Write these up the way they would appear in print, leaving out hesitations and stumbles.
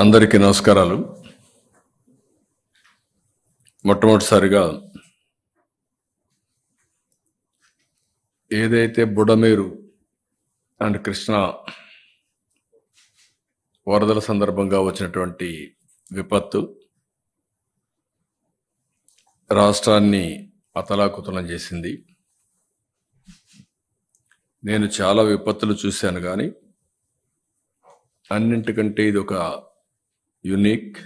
అందరికీ నమస్కారాలు. మొట్టమొదటిసారిగా ఏదైతే బుడమేరు అండ్ కృష్ణా వరదల సందర్భంగా వచ్చినటువంటి విపత్తు రాష్ట్రాన్ని అతలాకుతలం చేసింది. నేను చాలా విపత్తులు చూశాను, కానీ అన్నింటికంటే ఇది ఒక యూనిక్.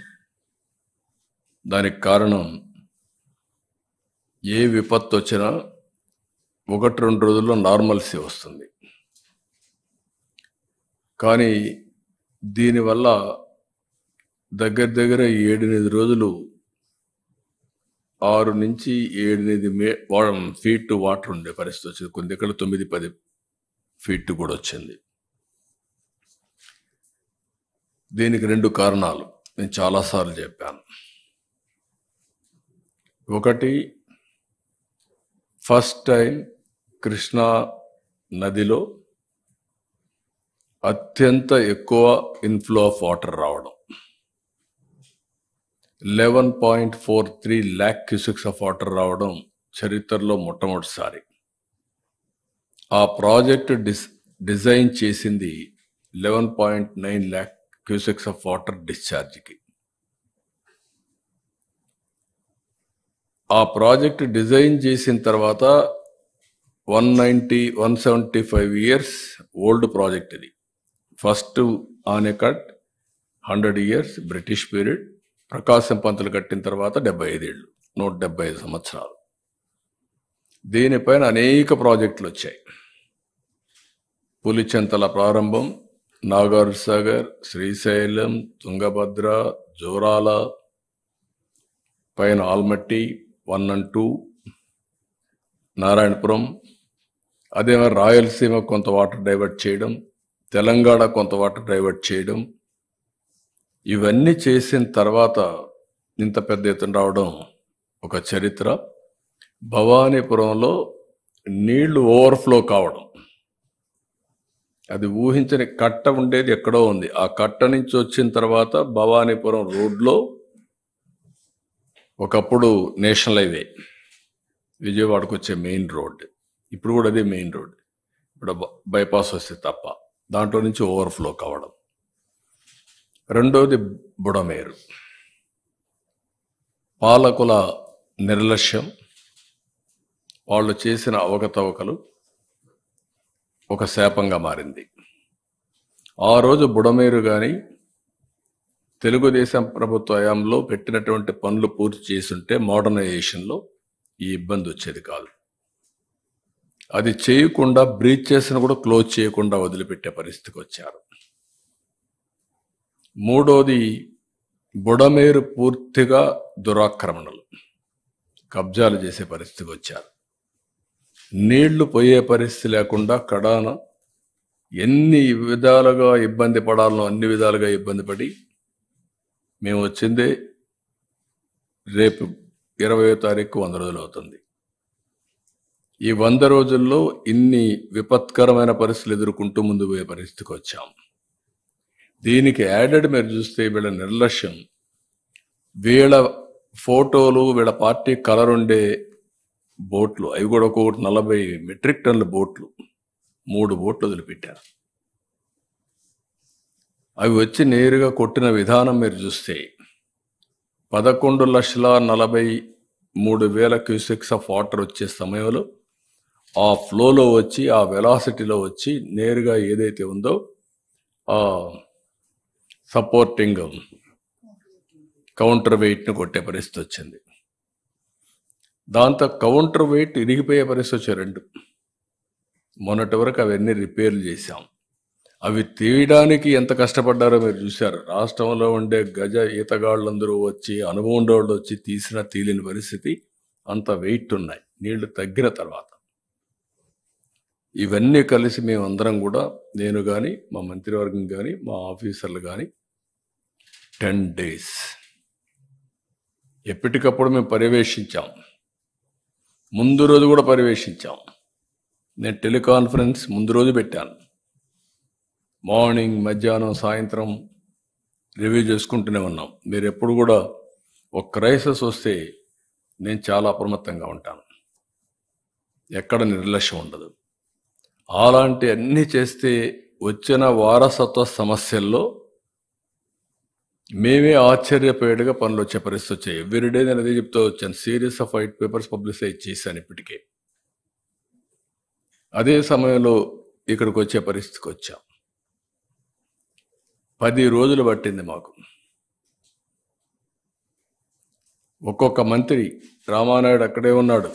దానికి కారణం, ఏ విపత్తు వచ్చినా 1-2 రోజుల్లో నార్మల్సీ వస్తుంది. కానీ దీనివల్ల దగ్గర దగ్గర 7-8 రోజులు 6 నుంచి 7-8 ఫీట్ వాటర్ ఉండే పరిస్థితి వచ్చింది. కొన్ని దగ్గర 9-10 ఫీట్ కూడా వచ్చింది. దీనికి 2 కారణాలు నేను చాలాసార్లు చెప్పాను. ఒకటి, ఫస్ట్ టైం కృష్ణా నదిలో అత్యంత ఎక్కువ ఇన్ఫ్లో ఆఫ్ వాటర్ రావడం. 11.43 lakh క్యూసెక్స్ ఆఫ్ వాటర్ రావడం చరిత్రలో మొట్టమొదటిసారి. ఆ ప్రాజెక్ట్ డిజైన్ చేసింది 11.9 lakh క్యూసెక్స్ ఆఫ్ వాటర్ డిశ్చార్జ్కి. ఆ ప్రాజెక్ట్ డిజైన్ చేసిన తర్వాత 175 ఇయర్స్ ఓల్డ్ ప్రాజెక్ట్ ఇది. First anicut 100 years British period. Prakasam Pantulu కట్టిన తర్వాత 75 ఏళ్ళు, 175 సంవత్సరాలు. దీనిపైన అనేక ప్రాజెక్టులు వచ్చాయి. పులిచెంతల ప్రారంభం, నాగార్జున సాగర్, శ్రీశైలం, తుంగభద్ర, జోరాల, పైన ఆల్మట్టి 1 and 2, నారాయణపురం, అదే మరి రాయలసీమ కొంత వాటర్ డైవర్ట్ చేయడం, తెలంగాణ కొంత వాటర్ డైవర్ట్ చేయడం, ఇవన్నీ చేసిన తర్వాత ఇంత పెద్ద ఎత్తున రావడం ఒక చరిత్ర. భవానీపురంలో నీళ్లు ఓవర్ఫ్లో కావడం, అది ఊహించని కట్ట ఉండేది ఎక్కడో ఉంది. ఆ కట్ట నుంచి వచ్చిన తర్వాత భవానీపురం రోడ్లో, ఒకప్పుడు నేషనల్ హైవే విజయవాడకు వచ్చే మెయిన్ రోడ్, ఇప్పుడు కూడా అదే మెయిన్ రోడ్, ఇప్పుడు బైపాస్ వస్తే తప్ప, దాంట్లో నుంచి ఓవర్ఫ్లో కావడం. రెండోది బుడమేరు. పాలకుల నిర్లక్ష్యం, వాళ్ళు చేసిన అవకతవకలు ఒక శాపంగా మారింది. ఆ రోజు బుడమేరు కానీ తెలుగుదేశం ప్రభుత్వ హయాంలో పెట్టినటువంటి పనులు పూర్తి చేసుంటే మోడర్నైజేషన్లో ఈ ఇబ్బంది వచ్చేది కాదు. అది చేయకుండా బ్రీచ్ చేసిన కూడా క్లోజ్ చేయకుండా వదిలిపెట్టే పరిస్థితికి వచ్చారు. మూడోది, బుడమేరు పూర్తిగా దురాక్రమణలు, కబ్జాలు చేసే పరిస్థితికి వచ్చారు. నీళ్లు పోయే పరిస్థితి లేకుండా కడాన ఎన్ని విధాలుగా ఇబ్బంది పడాలనో అన్ని విధాలుగా ఇబ్బంది పడి, మేము వచ్చిందే రేపు 20వ తారీఖు 100 రోజులు అవుతుంది. ఈ 100 రోజుల్లో ఇన్ని విపత్కరమైన పరిస్థితులు ఎదుర్కొంటూ ముందు పోయే పరిస్థితికి వచ్చాం. దీనికి యాడెడ్ మీరు చూస్తే వీళ్ళ నిర్లక్ష్యం, వీళ్ళ ఫోటోలు, వీళ్ళ పార్టీ కలర్ ఉండే బోట్లు, అవి కూడా ఒక్కొక్కటి 40 మెట్రిక్ టన్నుల బోట్లు, 3 బోట్లు వదిలిపెట్టారు. అవి వచ్చి నేరుగా కొట్టిన విధానం మీరు చూస్తే 11,43,000 క్యూసెక్స్ ఆఫ్ వాటర్ వచ్చే సమయంలో ఆ ఫ్లోలో వచ్చి, ఆ వెలాసిటీలో వచ్చి నేరుగా ఏదైతే ఉందో ఆ సపోర్టింగ్ కౌంటర్ వెయిట్ని కొట్టే పరిస్థితి వచ్చింది. దాంతో కౌంటర్ వెయిట్ ఇరిగిపోయే పరిస్థితి వచ్చాయి 2. మొన్నటి వరకు అవన్నీ రిపేర్లు చేశాం. అవి తీయడానికి ఎంత కష్టపడ్డారో మీరు చూశారు. రాష్ట్రంలో ఉండే గజ ఈతగాళ్ళందరూ వచ్చి, అనుభవం వాళ్ళు వచ్చి తీయలేని పరిస్థితి, అంత వెయిట్ ఉన్నాయి నీళ్లు తగ్గిన తర్వాత. ఇవన్నీ కలిసి మేమందరం కూడా, నేను కానీ, మా మంత్రివర్గం కానీ, మా ఆఫీసర్లు కానీ 10 days ఎప్పటికప్పుడు మేము పర్యవేక్షించాం. ముందు రోజు కూడా పర్యవేక్షించాం. నేను టెలికాన్ఫరెన్స్ ముందు రోజు పెట్టాను. మార్నింగ్, మధ్యాహ్నం, సాయంత్రం రివ్యూ చేసుకుంటూనే ఉన్నాం. మీరు ఎప్పుడు కూడా ఒక క్రైసిస్ వస్తే నేను చాలా అప్రమత్తంగా ఉంటాను. ఎక్కడ నిర్లక్ష్యం ఉండదు. అలాంటి అన్నీ చేస్తే వచ్చిన వారసత్వ సమస్యల్లో మేమే ఆశ్చర్యపోయేట్టుగా పనులు వచ్చే పరిస్థితి వచ్చాయి. ఎవ్రీడే నేను అదే చెప్తూ వచ్చాను. Series of white papers publicise చేశాను ఇప్పటికే. అదే సమయంలో ఇక్కడికి వచ్చే పరిస్థితికి వచ్చాం. 10 రోజులు పట్టింది మాకు. ఒక్కొక్క మంత్రి, రామానాయుడు అక్కడే ఉన్నాడు,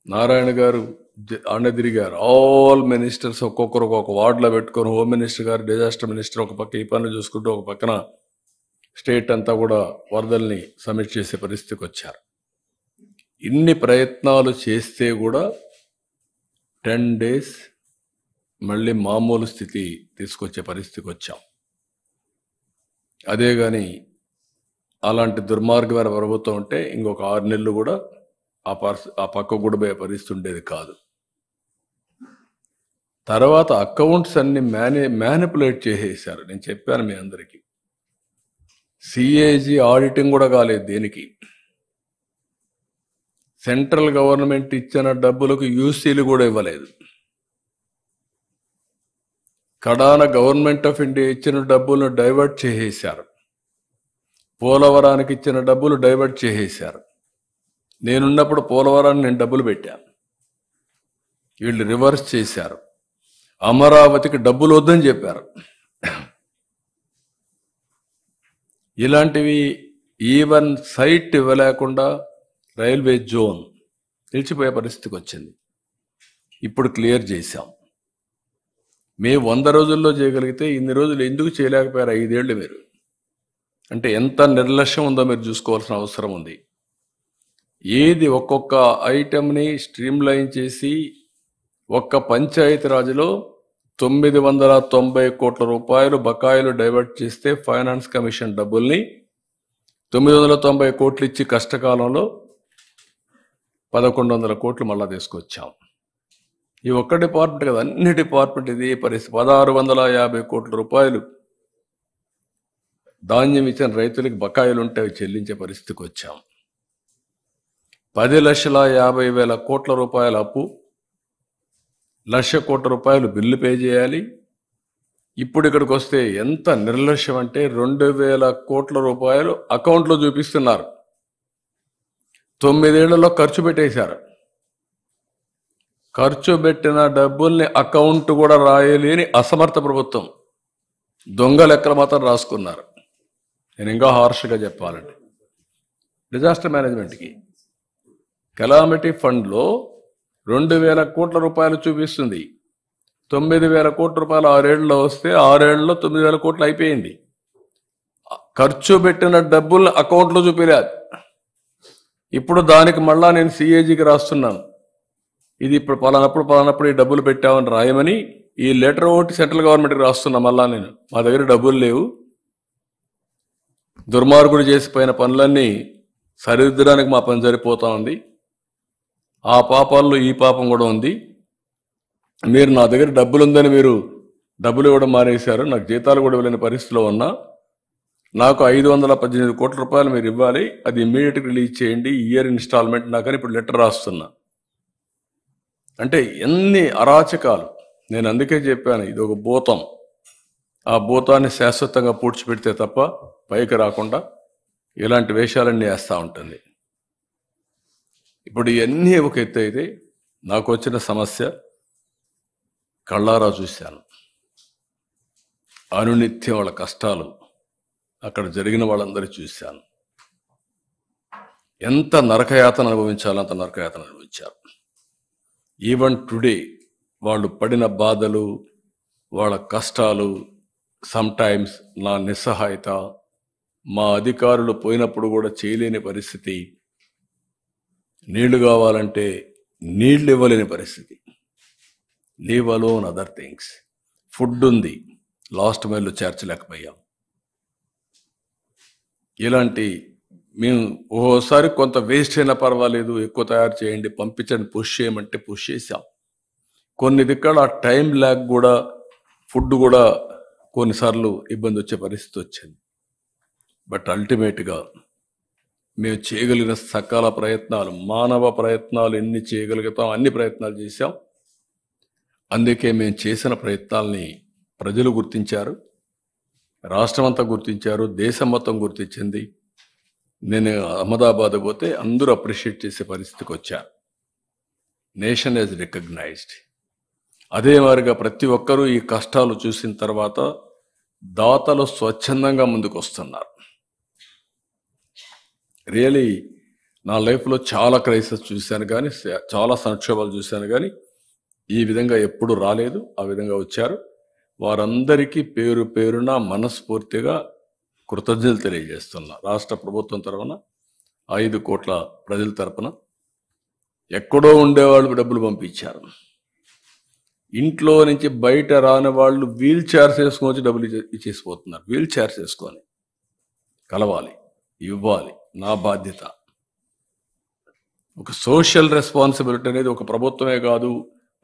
నారాయణ గారు ఆడ తిరిగారు. ఆల్ మినిస్టర్స్ ఒక్కొక్కరు ఒక్కొక్క వార్డులో పెట్టుకొని, హోమ్ మినిస్టర్ గారు, డిజాస్టర్ మినిస్టర్ ఒక పక్క ఈ పనులు చూసుకుంటూ, ఒక పక్కన స్టేట్ అంతా కూడా వరదల్ని సమీక్ష చేసే పరిస్థితికి వచ్చారు. ఇన్ని ప్రయత్నాలు చేస్తే కూడా 10 days మళ్ళీ మామూలు స్థితి తీసుకొచ్చే పరిస్థితికి వచ్చాం. అదే కానీ అలాంటి దుర్మార్గమైన ప్రభుత్వం ఉంటే ఇంకొక 6 నెలలు కూడా ఆ పక్క కూడా పోయే పరిస్థితి ఉండేది కాదు. తర్వాత అకౌంట్స్ అన్ని మ్యానిపులేట్ చేసేసారు. నేను చెప్పాను మీ అందరికీ. సిఏజీ ఆడిటింగ్ కూడా కాలేదు దేనికి. సెంట్రల్ గవర్నమెంట్ ఇచ్చిన డబ్బులకు యూసీలు కూడా ఇవ్వలేదు. కడాన గవర్నమెంట్ ఆఫ్ ఇండియా ఇచ్చిన డబ్బులను డైవర్ట్ చేసేశారు. పోలవరానికి ఇచ్చిన డబ్బులు డైవర్ట్ చేసేశారు. నేనున్నప్పుడు పోలవరాన్ని నేను డబ్బులు పెట్టాను, వీళ్ళు రివర్స్ చేశారు. అమరావతికి డబ్బులు వద్దని చెప్పారు. ఇలాంటివి ఈవెన్ సైట్ ఇవ్వలేకుండా రైల్వే జోన్ నిలిచిపోయే పరిస్థితికి వచ్చింది. ఇప్పుడు క్లియర్ చేశాం. మేము 100 రోజుల్లో చేయగలిగితే ఇన్ని రోజులు ఎందుకు చేయలేకపోయారు? 5 ఏళ్ళు మీరు. అంటే ఎంత నిర్లక్ష్యం ఉందో మీరు చూసుకోవాల్సిన అవసరం ఉంది. ఏది ఒక్కొక్క ఐటెంని స్ట్రీమ్లైన్ చేసి ఒక్క పంచాయతీరాజ్లో 990 కోట్ల రూపాయలు బకాయిలు డైవర్ట్ చేస్తే ఫైనాన్స్ కమిషన్ డబ్బుల్ని 990 కోట్లు ఇచ్చి కష్టకాలంలో 1100 కోట్లు మళ్ళా తీసుకొచ్చాం. ఈ ఒక్క డిపార్ట్మెంట్ కదా, అన్ని డిపార్ట్మెంట్ ఇదే పరిస్థితి. 1650 కోట్ల రూపాయలు ధాన్యం ఇచ్చిన రైతులకు బకాయిలు ఉంటే అవి చెల్లించే పరిస్థితికి వచ్చాం. 10,50,000 కోట్ల రూపాయల అప్పు, 1,00,000 కోట్ల రూపాయలు బిల్లు పే చేయాలి. ఇప్పుడు ఇక్కడికి వస్తే ఎంత నిర్లక్ష్యం అంటే 2,000 కోట్ల రూపాయలు అకౌంట్లో చూపిస్తున్నారు. 9 ఏళ్లలో ఖర్చు పెట్టేశారు. ఖర్చు పెట్టిన డబ్బుల్ని అకౌంట్ కూడా రాయలేని అసమర్థ ప్రభుత్వం. దొంగ లెక్కలు మాత్రం రాసుకున్నారు. నేను ఇంకా హార్ష్గా చెప్పాలంటే డిజాస్టర్ మేనేజ్మెంట్కి కెలామిటీ ఫండ్లో 2,000 కోట్ల రూపాయలు చూపిస్తుంది. 9,000 కోట్ల రూపాయలు 6 ఏళ్లలో వస్తే 6 ఏళ్లలో 9,000 కోట్లు అయిపోయింది. ఖర్చు పెట్టిన డబ్బుల్ని అకౌంట్లో చూపిలేదు. ఇప్పుడు దానికి మళ్ళా నేను సిఏజీకి రాస్తున్నాను, ఇది ఇప్పుడు పలానప్పుడు ఈ డబ్బులు పెట్టామని రాయమని. ఈ లెటర్ ఒకటి సెంట్రల్ గవర్నమెంట్కి రాస్తున్నా. మళ్ళా నేను, మా దగ్గర డబ్బులు లేవు, దుర్మార్గుడు చేసిపోయిన పనులన్నీ సరిదిద్దడానికి మా పని సరిపోతా ఉంది, ఆ పాపాల్లో ఈ పాపం కూడా ఉంది. మీరు నా దగ్గర డబ్బులు ఉందని మీరు డబ్బులు ఇవ్వడం మానేశారు. నాకు జీతాలు కూడా ఇవ్వలేని పరిస్థితిలో ఉన్నా. నాకు 518 కోట్ల రూపాయలు మీరు ఇవ్వాలి, అది ఇమ్మీడియట్గా రిలీజ్ చేయండి, ఇయర్ ఇన్స్టాల్మెంట్ నాకని ఇప్పుడు లెటర్ రాస్తున్నా. అంటే ఎన్ని అరాచకాలు. నేను అందుకే చెప్పాను, ఇది ఒక భూతం. ఆ భూతాన్ని శాశ్వతంగా పూడ్చిపెడితే తప్ప పైకి రాకుండా ఇలాంటి వేషాలన్నీ వేస్తూ ఉంటుంది. ఇప్పుడు ఇవన్నీ ఒక ఎత్తు అయితే, నాకు వచ్చిన సమస్య కళ్ళారా చూశాను. అనునిత్యం వాళ్ళ కష్టాలు అక్కడ జరిగిన వాళ్ళందరూ చూశాను. ఎంత నరకయాతన అనుభవించాలో అంత నరకయాతన అనుభవించారు. ఈవెన్ టుడే వాళ్ళు పడిన బాధలు, వాళ్ళ కష్టాలు, సమ్టైమ్స్ నా నిస్సహాయత, మా అధికారులు పోయినప్పుడు కూడా చేయలేని పరిస్థితి, నీళ్లు కావాలంటే నీళ్లు ఇవ్వలేని పరిస్థితి, leave alone other things. Food ఉంది, లాస్ట్ మైల్లో చేర్చలేకపోయాం. ఇలాంటి మేము ఓసారి కొంత వేస్ట్ అయినా పర్వాలేదు, ఎక్కువ తయారు చేయండి, పంపించండి, పుష్ చేయమంటే పుష్ చేసాం. కొన్ని దిక్కడ ఆ టైం ల్యాగ్ కూడా ఫుడ్ కూడా కొన్నిసార్లు ఇబ్బంది వచ్చే పరిస్థితి వచ్చింది. బట్ అల్టిమేట్గా మేము చేయగలిగిన సకల ప్రయత్నాలు, మానవ ప్రయత్నాలు ఎన్ని చేయగలుగుతాం అన్ని ప్రయత్నాలు చేశాం. అందుకే మేము చేసిన ప్రయత్నాల్ని ప్రజలు గుర్తించారు, రాష్ట్రం అంతా గుర్తించారు, దేశం మొత్తం గుర్తించింది. నేను అహ్మదాబాద్ పోతే అందరూ అప్రిషియేట్ చేసే పరిస్థితికి వచ్చారు. Nation is recognised. అదే మాదిరిగా ప్రతి ఒక్కరూ ఈ కష్టాలు చూసిన తర్వాత దాతలు స్వచ్ఛందంగా ముందుకు వస్తున్నారు. రియలీ నా లైఫ్లో చాలా క్రైసిస్ చూశాను, కానీ చాలా సంక్షోభాలు చూశాను, కానీ ఈ విధంగా ఎప్పుడు రాలేదు. ఆ విధంగా వచ్చారు. వారందరికీ పేరు పేరున మనస్ఫూర్తిగా కృతజ్ఞతలు తెలియజేస్తున్నా. రాష్ట్ర ప్రభుత్వం తరఫున 5 కోట్ల ప్రజల తరఫున ఎక్కడో ఉండేవాళ్ళు డబ్బులు పంపించారు. ఇంట్లో నుంచి బయట రాని వాళ్ళు వీల్ చైర్స్ వేసుకొని వచ్చి డబ్బులు ఇచ్చేసిపోతున్నారు. వీల్ చైర్స్ వేసుకొని కలవాలి, ఇవ్వాలి, నా బాధ్యత. ఒక సోషల్ రెస్పాన్సిబిలిటీ అనేది ఒక ప్రభుత్వమే కాదు,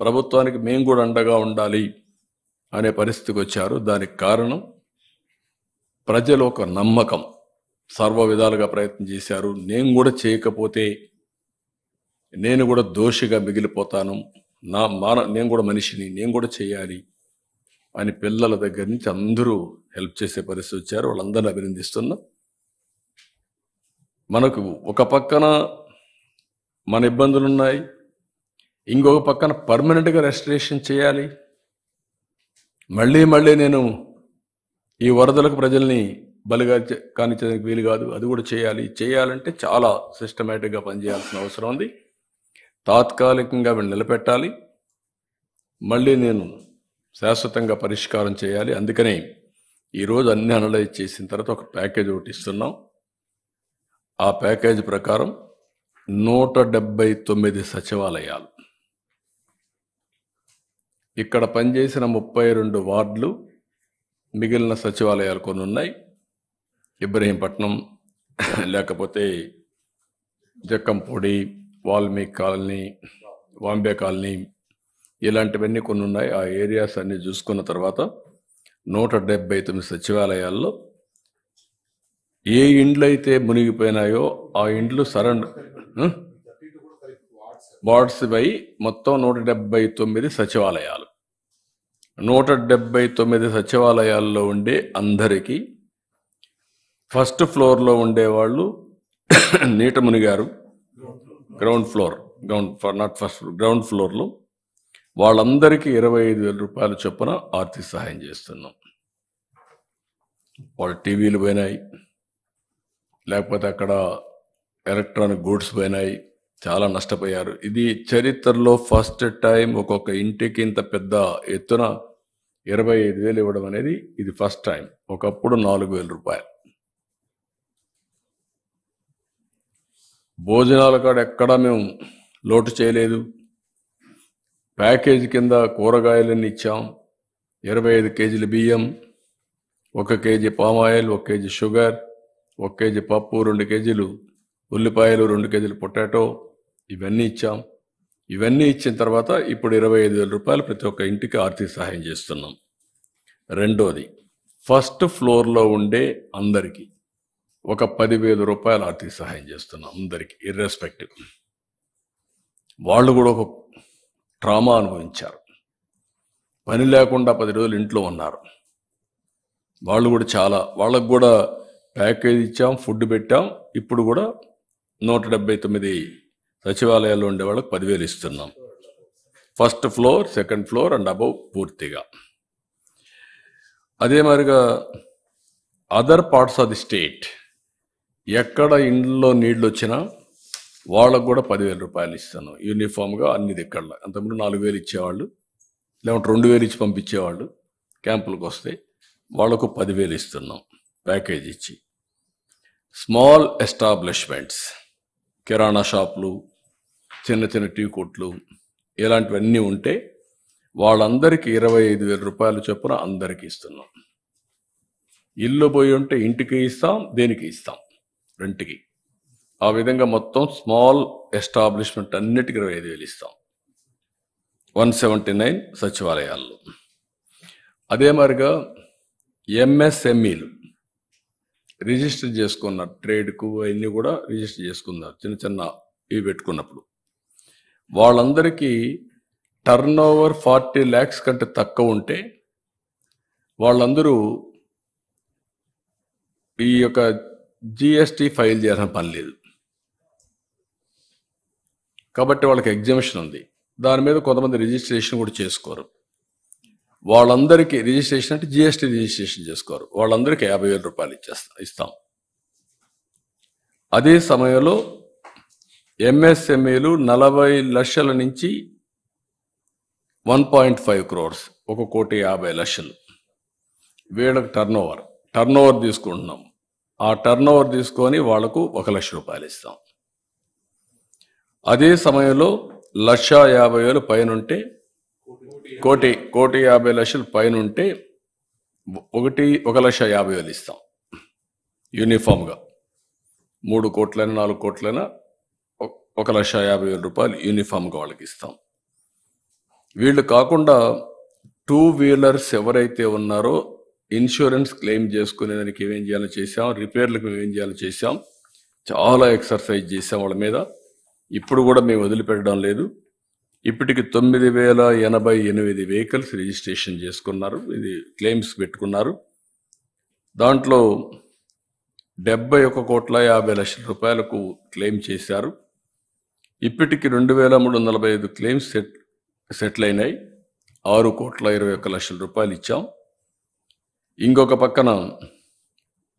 ప్రభుత్వానికి మేము కూడా అండగా ఉండాలి అనే పరిస్థితికి వచ్చారు. దానికి కారణం ప్రజలు ఒక నమ్మకం, సర్వ విధాలుగా ప్రయత్నం చేశారు. నేను కూడా చేయకపోతే నేను కూడా దోషిగా మిగిలిపోతాను, నేను కూడా మనిషిని, నేను కూడా చేయాలి అని పిల్లల దగ్గర నుంచి అందరూ హెల్ప్ చేసే పరిస్థితి వచ్చారు. వాళ్ళందరినీ అభినందిస్తున్నా. మనకు ఒక పక్కన మన ఇబ్బందులు ఉన్నాయి, ఇంకొక పక్కన పర్మనెంట్గా రెస్టరేషన్ చేయాలి. మళ్ళీ నేను ఈ వరదలకు ప్రజల్ని బలిగా కానించడానికి వీలు కాదు, అది కూడా చేయాలంటే చాలా సిస్టమేటిక్గా పనిచేయాల్సిన అవసరం ఉంది. తాత్కాలికంగా నిలబెట్టాలి, మళ్ళీ నేను శాశ్వతంగా పరిష్కారం చేయాలి. అందుకనే ఈరోజు అన్ని అనలైజ్ చేసిన తర్వాత ఒక ప్యాకేజ్ ఒకటి ఇస్తున్నాం. ఆ ప్యాకేజ్ ప్రకారం 179 సచివాలయాలు, ఇక్కడ పనిచేసిన 32 వార్డులు, మిగిలిన సచివాలయాలు కొన్ని ఉన్నాయి. ఇబ్రహీంపట్నం, లేకపోతే జక్కంపూడి, వాల్మీకి కాలనీ, వాంబే కాలనీ, ఇలాంటివన్నీ కొన్ని ఉన్నాయి. ఆ ఏరియాస్ అన్ని చూసుకున్న తర్వాత 179 సచివాలయాల్లో ఏ ఇండ్లు అయితే మునిగిపోయినాయో ఆ ఇండ్లు వార్డ్స్ పై మొత్తం 179 సచివాలయాలు. 179 సచివాలయాల్లో ఉండే అందరికీ ఫస్ట్ ఫ్లోర్లో ఉండేవాళ్ళు నీట మునిగారు, గ్రౌండ్ ఫ్లోర్లో వాళ్ళందరికీ 25,000 రూపాయల చొప్పున ఆర్థిక సహాయం చేస్తున్నాం. వాళ్ళ టీవీలు పోయినాయి, లేకపోతే అక్కడ ఎలక్ట్రానిక్ గూడ్స్ పోయినాయి, చాలా నష్టపోయారు. ఇది చరిత్రలో ఫస్ట్ టైం ఒక్కొక్క ఇంటికి ఇంత పెద్ద ఎత్తున 25,000 ఇవ్వడం అనేది ఇది ఫస్ట్ టైం. ఒకప్పుడు 4,000 రూపాయలు. భోజనాల కాడ ఎక్కడా మేము లోటు చేయలేదు. ప్యాకేజీ కింద కూరగాయలన్నీ ఇచ్చాం. 25 కేజీల బియ్యం, 1 KG palm oil, 1 KG sugar, 1 KG పప్పు, 2 కేజీలు ఉల్లిపాయలు, 2 కేజీలు పొటాటో, ఇవన్నీ ఇచ్చాం. ఇవన్నీ ఇచ్చిన తర్వాత ఇప్పుడు 25,000 రూపాయలు ప్రతి ఒక్క ఇంటికి ఆర్థిక సహాయం చేస్తున్నాం. రెండోది, ఫస్ట్ ఫ్లోర్లో ఉండే అందరికీ ఒక 10,000 రూపాయలు ఆర్థిక సహాయం చేస్తున్నాం. అందరికీ ఇర్రెస్పెక్టివ్. వాళ్ళు కూడా ఒక ట్రామా అనుభవించారు, పని లేకుండా 10 రోజులు ఇంట్లో ఉన్నారు. వాళ్ళకు కూడా ప్యాకేజ్ ఇచ్చాం, ఫుడ్ పెట్టాం. ఇప్పుడు కూడా 179 సచివాలయాల్లో ఉండే వాళ్ళకి 10,000 ఇస్తున్నాం. First floor, second floor and above పూర్తిగా. అదే మాదిరిగా other parts of the state ఎక్కడ ఇండ్లలో నీళ్ళు వచ్చినా వాళ్ళకు కూడా 10,000 రూపాయలు ఇస్తున్నాం యూనిఫామ్గా అన్ని దిక్కల్లో. అంతకుముందు 4,000 ఇచ్చేవాళ్ళు, లేకుంటే 2,000 ఇచ్చి పంపించేవాళ్ళు. క్యాంపులకు వస్తే వాళ్లకు 10,000 ఇస్తున్నాం ప్యాకేజ్ ఇచ్చి. స్మాల్ ఎస్టాబ్లిష్మెంట్స్, కిరాణా షాపులు, చిన్న చిన్న టీ కొట్లు, ఇలాంటివన్నీ ఉంటే వాళ్ళందరికీ 25,000 రూపాయల చొప్పున అందరికీ ఇస్తున్నాం. ఇల్లు పోయి ఉంటే ఇంటికి ఇస్తాం, దేనికి ఇస్తాం, రెంట్కి. ఆ విధంగా మొత్తం స్మాల్ ఎస్టాబ్లిష్మెంట్ అన్నిటికీ 25,000 ఇస్తాం 179 సచివాలయాల్లో. అదే మాదిరిగా ఎంఎస్ఎంఈలు రిజిస్టర్ చేసుకున్నారు, ట్రేడ్కు అవన్నీ కూడా రిజిస్టర్ చేసుకున్నారు. చిన్న చిన్న ఇవి పెట్టుకున్నప్పుడు వాళ్ళందరికీ టర్న్ ఓవర్ 40 lakhs కంటే తక్కువ ఉంటే వాళ్ళందరూ ఈ యొక్క జిఎస్టీ ఫైల్ చేయాల్సిన పని లేదు. కాబట్టి వాళ్ళకి ఎగ్జామిషన్ ఉంది. దాని మీద కొంతమంది రిజిస్ట్రేషన్ కూడా చేసుకోరు. వాళ్ళందరికీ రిజిస్ట్రేషన్ అంటే జిఎస్టీ రిజిస్ట్రేషన్ చేసుకోరు. వాళ్ళందరికీ 50,000 రూపాయలు ఇస్తాం. అదే సమయంలో ఎంఎస్ఎంఈలు 40 లక్షల నుంచి 1.5 crores, 1,50,00,000 వీళ్ళకి టర్న్ ఓవర్ తీసుకుంటున్నాం. ఆ టర్న్ ఓవర్ తీసుకొని వాళ్లకు 1,00,000 రూపాయలు ఇస్తాం. అదే సమయంలో 1,50,000 పైన ఉంటే, 1,50,00,000 పైన ఉంటే 1,50,000 ఇస్తాం యూనిఫామ్గా. 3 కోట్లైనా 4 కోట్లైనా 1,50,000 రూపాయలు యూనిఫామ్గా వాళ్ళకి ఇస్తాం. వీళ్ళు కాకుండా 2 వీలర్స్ ఎవరైతే ఉన్నారో ఇన్సూరెన్స్ క్లెయిమ్ చేసుకునేదానికి ఏమేం చేయాలో చేసాం, రిపేర్లకు ఏమేం చేయాలో చేసాం, చాలా ఎక్సర్సైజ్ చేసాం వాళ్ళ మీద. ఇప్పుడు కూడా మేము వదిలిపెట్టడం లేదు. ఇప్పటికి 9,088 వెహికల్స్ రిజిస్ట్రేషన్ చేసుకున్నారు, ఇది క్లెయిమ్స్ పెట్టుకున్నారు. దాంట్లో 71,50,00,000 రూపాయలకు క్లెయిమ్ చేశారు. ఇప్పటికి 2,345 క్లెయిమ్స్ సెటిల్ అయినాయి. 6,21,00,000 రూపాయలు ఇచ్చాం. ఇంకొక పక్కన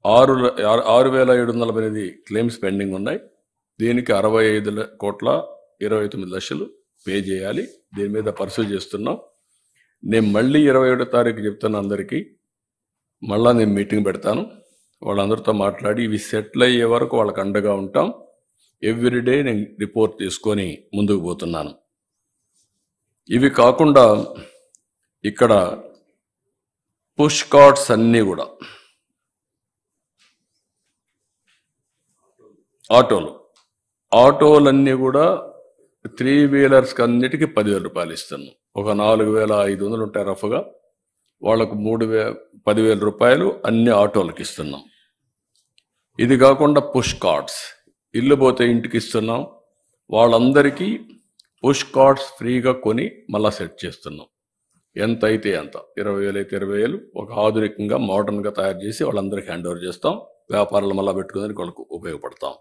6,748 క్లెయిమ్స్ పెండింగ్ ఉన్నాయి. దీనికి 65,29,00,000 పే చేయాలి. దీని మీద పర్సూ చేస్తున్నాం. నేను మళ్ళీ 27వ తారీఖు చెప్తాను అందరికీ. మళ్ళా నేను మీటింగ్ పెడతాను. వాళ్ళందరితో మాట్లాడి ఇవి సెటిల్ అయ్యే వరకు వాళ్ళకి అండగా ఉంటాం. ఎవ్రీడే నేను రిపోర్ట్ తీసుకొని ముందుకు పోతున్నాను. ఇవి కాకుండా ఇక్కడ పుష్ కార్డ్స్ అన్నీ కూడా ఆటోలన్నీ కూడా 3 వీలర్స్కి అన్నిటికీ 10,000 రూపాయలు ఇస్తున్నాం. ఒక 4,500 ఉంటాయి రఫ్గా. వాళ్లకు 10,000 రూపాయలు అన్ని ఆటోలకు ఇస్తున్నాం. ఇది కాకుండా పుష్ కార్డ్స్ ఇల్లు పోతే ఇంటికి ఇస్తున్నాం. వాళ్ళందరికీ పుష్ కార్డ్స్ ఫ్రీగా కొని మళ్ళా సెట్ చేస్తున్నాం. ఎంత అయితే అంత, 20,000 అయితే 20,000 ఒక ఆధునికంగా మోడర్న్గా తయారు చేసి వాళ్ళందరికీ హ్యాండ్ ఓవర్ చేస్తాం. వ్యాపారాలు మళ్ళీ పెట్టుకోవడానికి వాళ్ళకు ఉపయోగపడతాం.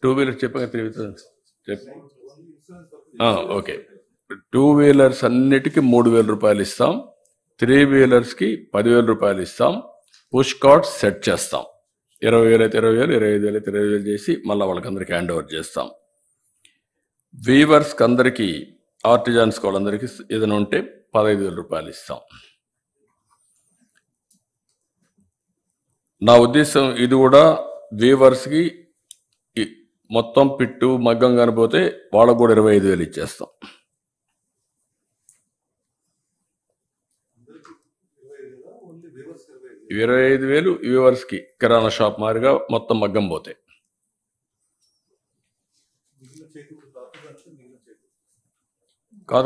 2 వీలర్స్ చెప్పాక 3 వీలర్స్ ఓకే. 2 వీలర్స్ అన్నిటికీ 3,000 రూపాయలు ఇస్తాం. 3 వీలర్స్కి 10,000 రూపాయలు ఇస్తాం. పుష్ కార్డ్స్ సెట్ చేస్తాం. 20,000 అయితే 20,000, 25,000 అయితే 25,000 చేసి మళ్ళీ వాళ్ళకి అందరికీ హ్యాండ్ ఓవర్ చేస్తాం. వీవర్స్కి అందరికీ, ఆర్టిజాన్స్కి వాళ్ళందరికీ ఏదైనా ఉంటే 15,000 రూపాయలు ఇస్తాం. నా ఉద్దేశం ఇది కూడా వీవర్స్కి మొత్తం పిట్టు మగ్గం కానిపోతే వాళ్ళకు కూడా 25,000 ఇచ్చేస్తాం. 25,000 వ్యూవర్స్కి కిరాణా షాప్ మారిగా మొత్తం మగ్గం పోతే.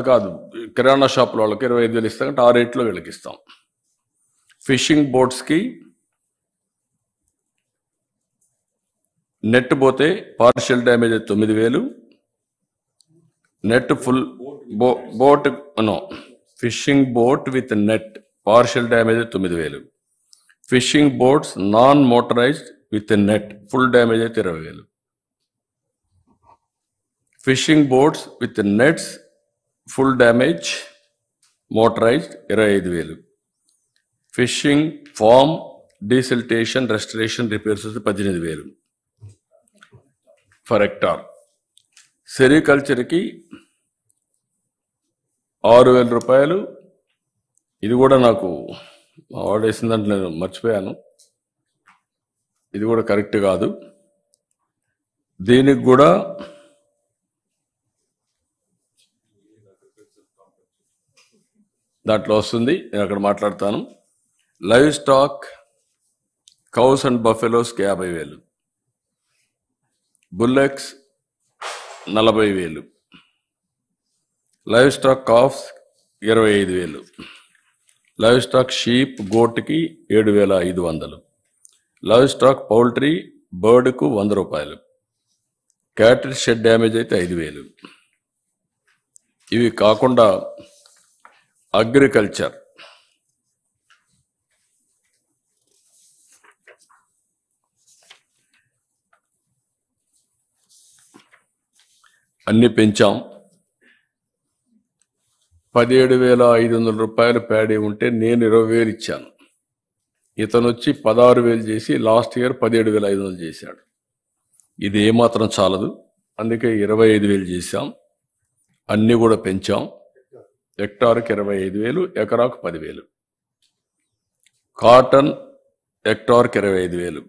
కాదు కిరాణా షాపుల వాళ్ళకి 25,000 ఇస్తాం అంటే ఆ రేట్లో వీళ్ళకి ఇస్తాం. ఫిషింగ్ బోట్స్కి నెట్ పోతే partial damage 9,000, net full boat fishing boat with net partial damage 9,000, fishing boats non motorised with net full damage అయితే 20,000, fishing boats with nets full damage motorised 25,000, fishing farm desiltation restoration repairs 18,000 for hectare. సెరికల్చర్కి 6,000 రూపాయలు. ఇది కూడా నాకు వాడేసిందంటే నేను మర్చిపోయాను, ఇది కూడా కరెక్ట్ కాదు. దీనికి కూడా దాంట్లో వస్తుంది, నేను అక్కడ మాట్లాడతాను. లైవ్ స్టాక్ కౌస్ అండ్ బఫెలోస్కి 50,000, bullocks 40,000, livestock calves 25,000. Livestock sheep గోట్కి 7,500. లైవ్ స్టాక్ పౌల్ట్రీ బర్డ్కు 100 రూపాయలు. క్యాటిల్ షెడ్ డ్యామేజ్ అయితే 5,000. ఇవి కాకుండా అగ్రికల్చర్ అన్ని పెంచాం. 17,500 రూపాయలు ప్యాడీ ఉంటే నేను 20,000 ఇచ్చాను. ఇతను వచ్చి 16,000 చేసి లాస్ట్ ఇయర్ 17,500 చేశాడు. ఇది ఏమాత్రం చాలదు, అందుకే 25,000 చేశాం. అన్నీ కూడా పెంచాం. హెక్టార్కి 25,000, ఎకరాకు 10,000. కాటన్ హెక్టార్కి 25,000,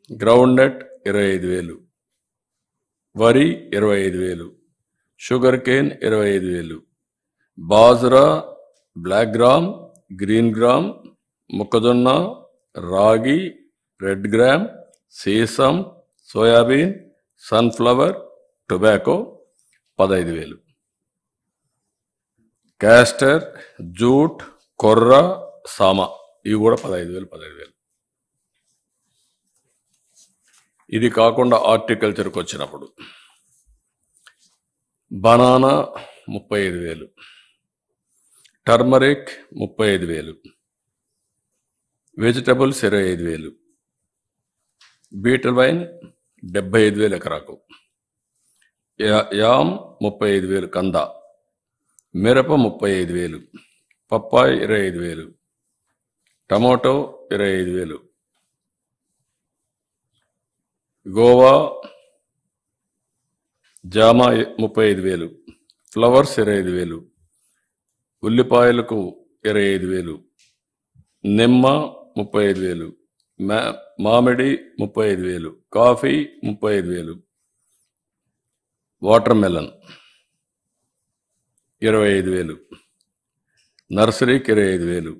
గ్రౌండ్ నట్ 25,000, వరి 25,000, sugar cane 25,000, bajra, black gram, green gram, మొక్కజొన్న, రాగి, రెడ్ గ్రామ్, సీసం, soybean, sunflower, tobacco 15,000. Castor, jute, కొర్ర, సామా ఇవి కూడా 15,000. ఇది కాకుండా హార్టికల్చర్కి వచ్చినప్పుడు banana 35,000, turmeric 35,000, vegetables 25,000, betel vine 75,000 ఎకరాకు, యామ్ 35,000 కంద, మిరప 35,000, పప్పాయి 25,000, టమాటో 25,000, గోవా జామ 35,000, ఫ్లవర్స్ 25,000, ఉల్లిపాయలకు 25,000, నిమ్మ 35,000, మామిడి 35,000, కాఫీ 35,000, వాటర్ మెలన్ 25,000, నర్సరీకి 25,000,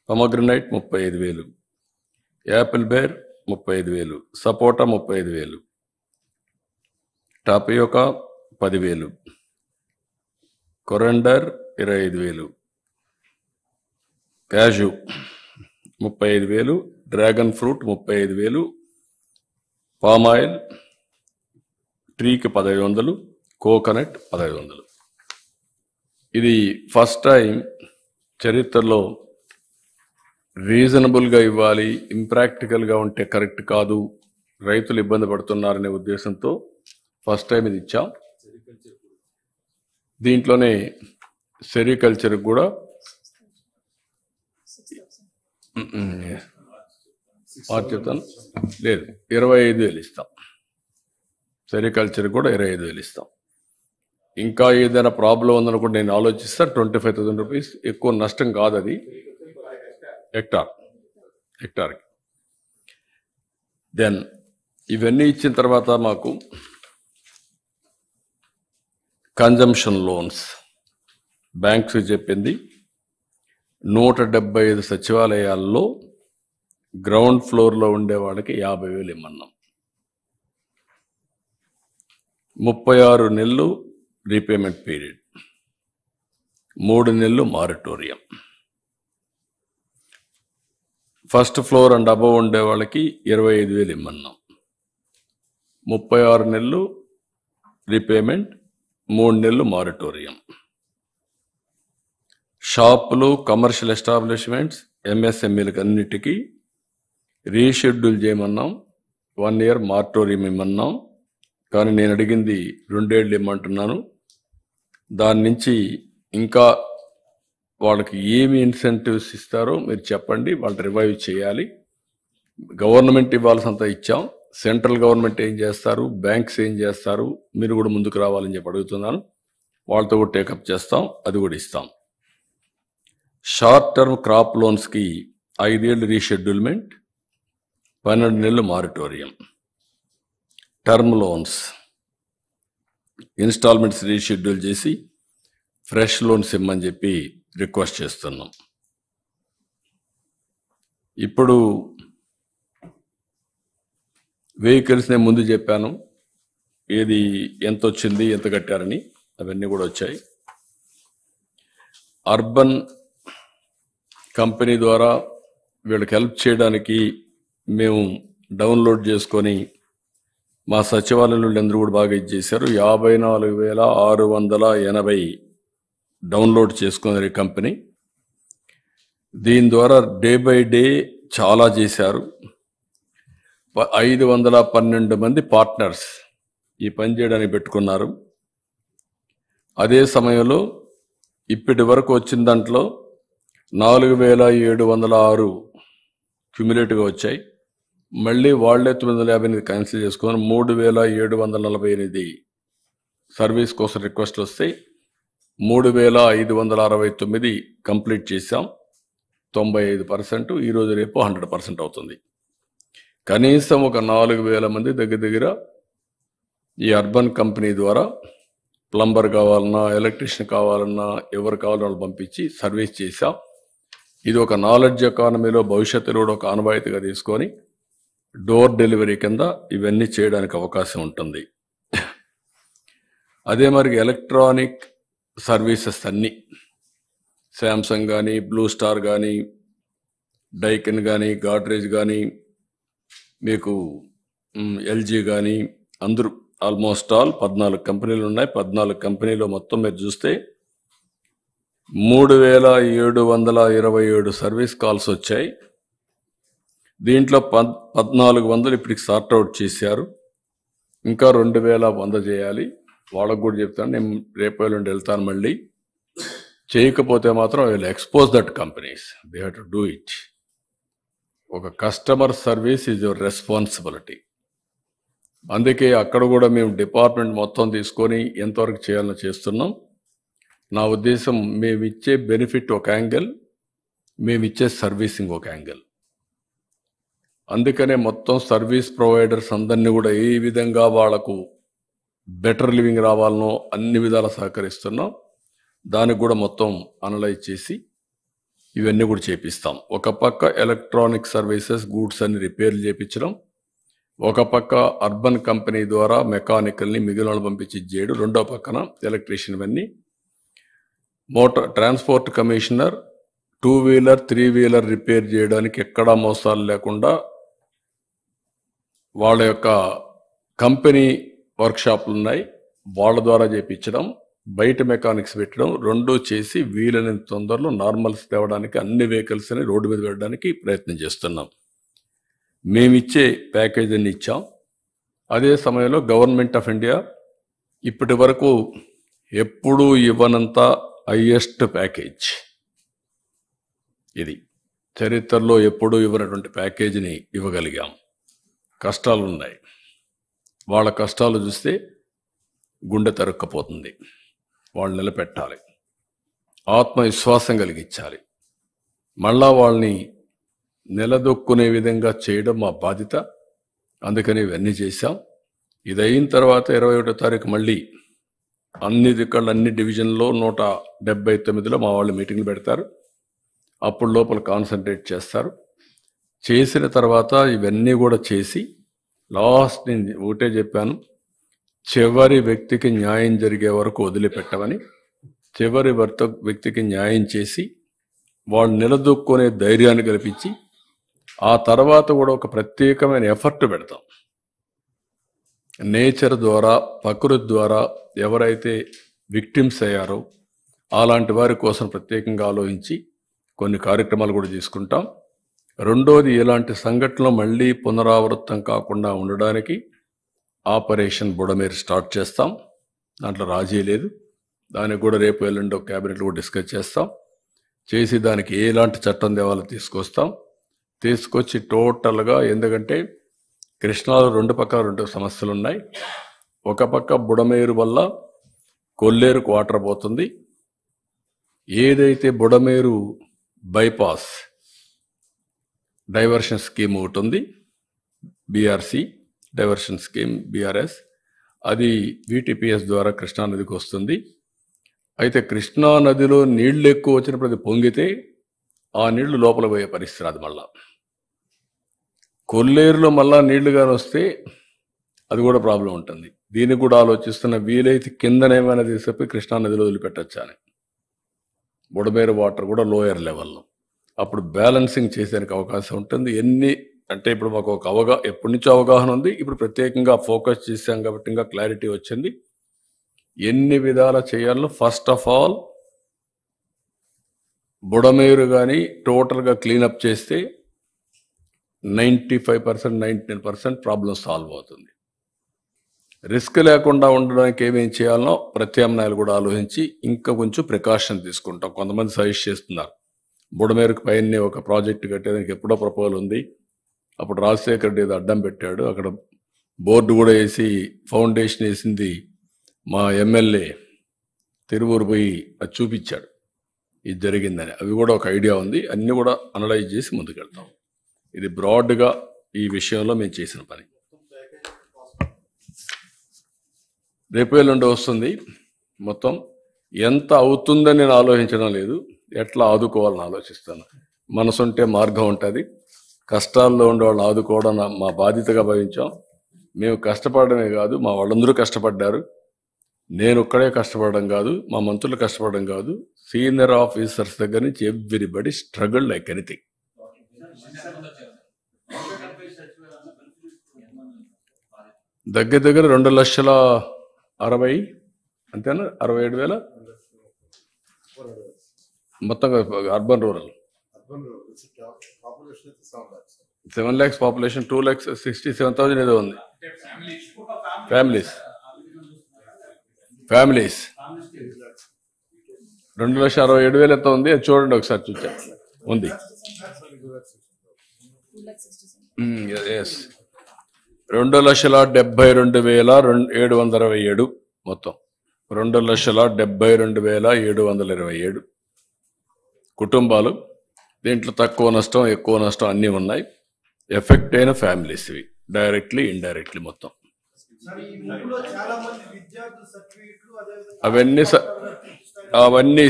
pomegranate 35,000, apple ber 35,000, sapota 35,000, tapioca 10,000, coriander 25,000, cashew 35,000, dragon fruit 35,000, palm oil ట్రీకి 1,500, కోకోనట్ 1,500. ఇది ఫస్ట్ టైం చరిత్రలో రీజనబుల్గా ఇవ్వాలి, ఇంప్రాక్టికల్గా ఉంటే కరెక్ట్ కాదు, రైతులు ఇబ్బంది పడుతున్నారనే ఉద్దేశంతో ఫస్ట్ టైం ఇది ఇచ్చాం. దీంట్లోనే సెరికల్చర్ కూడా చెప్తాను, లేదు 25,000 ఇస్తాం. సెరికల్చర్ కూడా 25,000 ఇస్తాం. ఇంకా ఏదైనా ప్రాబ్లం ఉందనుకుంటే నేను ఆలోచిస్తాను. 25,000 రూపీస్ ఎక్కువ నష్టం కాదు అది హెక్టార్కి. దెన్ ఇవన్నీ ఇచ్చిన తర్వాత మాకు కన్జంప్షన్ లోన్స్ బ్యాంక్స్ చెప్పింది 175 సచివాలయాల్లో గ్రౌండ్ ఫ్లోర్లో ఉండే వాళ్ళకి 50,000 ఇమ్మన్నాం. 36 నెలలు రీపేమెంట్ పీరియడ్, 3 నెలలు moratorium. First floor and above ఉండే వాళ్ళకి 25,000 ఇమ్మన్నాం. 36 నెలలు రీపేమెంట్, 3 నెలలు మారిటోరియం. షాపులు, కమర్షియల్ ఎస్టాబ్లిష్మెంట్స్, ఎంఎస్ఎంఈలకు అన్నిటికీ రీషెడ్యూల్ చేయమన్నాం. 1 ఇయర్ మారిటోరియం ఇమ్మన్నాం. కానీ నేను అడిగింది 2 ఏళ్ళు ఇమ్మంటున్నాను. దాని నుంచి ఇంకా వాళ్ళకి ఏమి ఇన్సెంటివ్స్ ఇస్తారో మీరు చెప్పండి, వాళ్ళు రివైవ్ చేయాలి. గవర్నమెంట్ ఇవ్వాల్సినంత ఇచ్చాం, సెంట్రల్ గవర్నమెంట్ ఏం చేస్తారు, బ్యాంక్స్ ఏం చేస్తారు, మీరు కూడా ముందుకు రావాలని చెప్పి అడుగుతున్నాను. వాళ్ళతో కూడా టేకప్ చేస్తాం, అది కూడా ఇస్తాం. షార్ట్ టర్మ్ క్రాప్ లోన్స్కి 5 ఏళ్ళు రీషెడ్యూల్మెంట్, 12 నెలలు moratorium. Term loans instalments reschedule చేసి ఫ్రెష్ లోన్స్ ఇమ్మని చెప్పి రిక్వెస్ట్ చేస్తున్నాం. ఇప్పుడు వెహికల్స్ నేను ముందు చెప్పాను, ఏది ఎంత వచ్చింది, ఎంత కట్టారని, అవన్నీ కూడా వచ్చాయి. అర్బన్ కంపెనీ ద్వారా వీళ్ళకి హెల్ప్ చేయడానికి మేము డౌన్లోడ్ చేసుకొని మా సచివాలయంలో అందరూ కూడా బాగా ఇచ్చేశారు. 54,680 డౌన్లోడ్ చేసుకున్నారు ఈ కంపెనీ. దీని ద్వారా డే బై డే చాలా చేశారు. 512 మంది పార్ట్నర్స్ ఈ పని చేయడానికి పెట్టుకున్నారు. అదే సమయంలో ఇప్పటి వరకు వచ్చిన దాంట్లో 4,706 క్యుములేటివ్గా వచ్చాయి. మళ్ళీ వాళ్ళే 958 క్యాన్సిల్ చేసుకున్నారు. 3,748 సర్వీస్ కోసం రిక్వెస్ట్లు వస్తాయి. 3,569 కంప్లీట్ చేశాం. 95%. ఈరోజు రేపు 100% అవుతుంది. కనీసం ఒక 4,000 మంది దగ్గర ఈ అర్బన్ కంపెనీ ద్వారా ప్లంబర్ కావాలన్నా, ఎలక్ట్రీషియన్ కావాలన్నా, ఎవరు కావాలన్నా వాళ్ళు పంపించి సర్వీస్ చేశాం. ఇది ఒక నాలెడ్జ్ ఎకానమీలో భవిష్యత్తులో కూడా ఒక ఆనవాయితీగా తీసుకొని డోర్ డెలివరీ కింద ఇవన్నీ చేయడానికి అవకాశం ఉంటుంది. అదే మరి ఎలక్ట్రానిక్ సర్వీసెస్ అన్నీ శాంసంగ్ కానీ, బ్లూ స్టార్ కానీ, డైకిన్ కానీ, గాడ్రేజ్ కానీ, మీకు ఎల్జీ కానీ, అందరూ ఆల్మోస్ట్ ఆల్ 14 కంపెనీలు ఉన్నాయి. 14 కంపెనీలో మొత్తం మీరు చూస్తే 3,727 సర్వీస్ కాల్స్ వచ్చాయి. దీంట్లో 1,400 ఇప్పటికి సార్ట్అవుట్ చేశారు. ఇంకా 2,100 చేయాలి. వాళ్ళకు కూడా చెప్తాను, నేను రేపు ఎల్లుండి వెళ్తాను. మళ్ళీ చేయకపోతే మాత్రం I will expose that companies. They have to do it. ఒక customer service is your responsibility. అందుకే అక్కడ కూడా మేము డిపార్ట్మెంట్ మొత్తం తీసుకొని ఎంతవరకు చేయాలో చేస్తున్నాం. నా ఉద్దేశం, మేమిచ్చే బెనిఫిట్ ఒక యాంగిల్, మేమిచ్చే సర్వీసింగ్ ఒక యాంగిల్. అందుకనే మొత్తం సర్వీస్ ప్రొవైడర్స్ అందరినీ కూడా ఏ విధంగా వాళ్లకు బెటర్ లివింగ్ రావాలనో అన్ని విధాలా సహకరిస్తున్నాం. దానికి కూడా మొత్తం అనలైజ్ చేసి ఇవన్నీ కూడా చేపిస్తాం. ఒక పక్క ఎలక్ట్రానిక్ సర్వీసెస్, గూడ్స్ అన్ని రిపేర్లు చేయించడం, ఒక పక్క అర్బన్ కంపెనీ ద్వారా మెకానికల్ని మిగిలిన పంపించి చేయడం, రెండో పక్కన ఎలక్ట్రీషియన్ ఇవన్నీ. Motor transport commissioner 2 wheeler 3 wheeler repair చేయడానికి ఎక్కడా మోసాలు లేకుండా వాళ్ళ యొక్క కంపెనీ వర్క్షాప్లు ఉన్నాయి, వాళ్ళ ద్వారా చేయించడం, బయట మెకానిక్స్ పెట్టడం, రెండూ చేసి వీలైనంత తొందరలో నార్మల్స్ తేవడానికి అన్ని వెహికల్స్ని రోడ్డు మీద పెట్టడానికి ప్రయత్నం చేస్తున్నాం. మేమిచ్చే ప్యాకేజ్ అన్ని ఇచ్చాం. అదే సమయంలో గవర్నమెంట్ ఆఫ్ ఇండియా ఇప్పటి వరకు ఎప్పుడూ ఇవ్వనంత హైయెస్ట్ ప్యాకేజ్ ఇది. చరిత్రలో ఎప్పుడూ ఇవ్వనటువంటి ప్యాకేజీని ఇవ్వగలిగాం. కష్టాలు ఉన్నాయి. వాళ్ళ కష్టాలు చూస్తే గుండె తరుక్కపోతుంది. వాళ్ళు నిలబెట్టాలి, ఆత్మవిశ్వాసం కలిగించాలి, మళ్ళా వాళ్ళని నిలదొక్కునే విధంగా చేయడం మా బాధ్యత. అందుకని ఇవన్నీ చేశాం. ఇది అయిన తర్వాత 21వ తారీఖు మళ్ళీ అన్ని డివిజన్లో 179లో మా వాళ్ళు మీటింగ్లు పెడతారు. అప్పుడు లోపల కాన్సన్ట్రేట్ చేస్తారు. చేసిన తర్వాత ఇవన్నీ కూడా చేసి లాస్ట్ నేను ఒకటే చెప్పాను, చివరి వ్యక్తికి న్యాయం జరిగే వరకు వదిలిపెట్టమని. చివరి వ్యక్తికి న్యాయం చేసి వాళ్ళు నిలదొక్కునే ధైర్యాన్ని కల్పించి ఆ తర్వాత కూడా ఒక ప్రత్యేకమైన ఎఫర్ట్ పెడతాం. నేచర్ ద్వారా, ప్రకృతి ద్వారా ఎవరైతే విక్టిమ్స్ అయ్యారో అలాంటి వారి కోసం ప్రత్యేకంగా ఆలోచించి కొన్ని కార్యక్రమాలు కూడా తీసుకుంటాం. రెండోది, ఇలాంటి సంఘటనలు మళ్ళీ పునరావృతం కాకుండా ఉండడానికి ఆపరేషన్ బుడమేరు స్టార్ట్ చేస్తాం. దాంట్లో రాజీ లేదు. దానికి కూడా రేపు ఎల్లుండి క్యాబినెట్లో కూడా డిస్కస్ చేస్తాం. చేసి దానికి ఎలాంటి చట్టం తేవాలో తీసుకొచ్చి టోటల్గా, ఎందుకంటే కృష్ణాలో రెండు సమస్యలు ఉన్నాయి. ఒక పక్క బుడమేరు వల్ల కొల్లేరుకు వాటర్ పోతుంది. ఏదైతే బుడమేరు బైపాస్ డైవర్షన్ స్కీమ్ ఒకటి ఉంది, బీఆర్సీ డైవర్షన్ స్కీమ్, బీఆర్ఎస్, అది వీటీపీఎస్ ద్వారా కృష్ణానదికి వస్తుంది. అయితే కృష్ణానదిలో నీళ్లు ఎక్కువ వచ్చినప్పుడు అది పొంగితే ఆ నీళ్లు లోపల పోయే పరిస్థితి రాదు. మళ్ళా కొల్లేరులో మళ్ళా నీళ్లు కానీ వస్తే అది కూడా ప్రాబ్లం ఉంటుంది. దీనికి కూడా ఆలోచిస్తున్న, వీలైతే కిందనేమైనా తీసుకుపోయి కృష్ణానదిలో వదిలిపెట్టచ్చా అని. బుడమేరు వాటర్ కూడా లోయర్ లెవెల్లో. అప్పుడు బ్యాలెన్సింగ్ చేసేందుకు అవకాశం ఉంటుంది. అంటే ఇప్పుడు మాకు ఒక ఎప్పటి నుంచో అవగాహన ఉంది. ఇప్పుడు ప్రత్యేకంగా ఫోకస్ చేశాం కాబట్టి ఇంకా క్లారిటీ వచ్చింది. ఎన్ని విధాల చేయాలో ఫస్ట్ ఆఫ్ ఆల్ బుడమేరు కానీ టోటల్గా క్లీనప్ చేస్తే 95%, 99% ప్రాబ్లం సాల్వ్ అవుతుంది. రిస్క్ లేకుండా ఉండడానికి ఏమేం చేయాలనో ప్రత్యామ్నాయాలు కూడా ఆలోచించి ఇంకా కొంచెం ప్రికాషన్ తీసుకుంటాం. కొంతమంది సజెస్ట్ చేస్తున్నారు బుడమేరుకు పైన ఒక ప్రాజెక్ట్ కట్టేదానికి ఎప్పుడో ప్రపోజల్ ఉంది. అప్పుడు రాజశేఖర్ రెడ్డి ఏదో అడ్డం పెట్టాడు. అక్కడ బోర్డు కూడా వేసి ఫౌండేషన్ వేసింది మా ఎమ్మెల్యే తిరువూరు పోయి అది చూపించాడు ఇది జరిగిందని. అవి కూడా ఒక ఐడియా ఉంది. అన్నీ కూడా అనలైజ్ చేసి ముందుకెళ్తాం. ఇది బ్రాడ్గా ఈ విషయంలో మేము చేసిన పని. రేపు ఎల్లుండి వస్తుంది. మొత్తం ఎంత అవుతుందని నేను ఆలోచించడం లేదు, ఎట్లా ఆదుకోవాలని ఆలోచిస్తాను. మనసుంటే మార్గం ఉంటుంది. కష్టాల్లో ఉండే వాళ్ళని ఆదుకోవడం మా బాధ్యతగా భావించాం. మేము కష్టపడమే కాదు, మా వాళ్ళందరూ కష్టపడ్డారు. నేను ఒక్కడే కష్టపడడం కాదు, మా మంత్రులు కష్టపడడం కాదు, సీనియర్ ఆఫీసర్స్ దగ్గర నుంచి ఎవ్రీబడి స్ట్రగుల్ లైక్ ఎనీథింగ్. దగ్గర 2,60,000 అంతేనా? 67,000 మొత్తంగా అర్బన్ రూరల్ 7 lakhs పాపులేషన్, 2,67,000 ఏదో ఉంది. ఫ్యామిలీస్ 2,67,000 ఎంత ఉంది అది చూడండి ఒకసారి. చూచా ఉంది. ఎస్ 2,72,727 మొత్తం 2,72,727 కుటుంబాలు. దీంట్లో తక్కువ నష్టం ఎక్కువ నష్టం అన్నీ ఉన్నాయి. ఎఫెక్ట్ అయిన ఫ్యామిలీస్ ఇవి డైరెక్ట్లీ ఇండైరెక్ట్లీ మొత్తం. అవన్నీ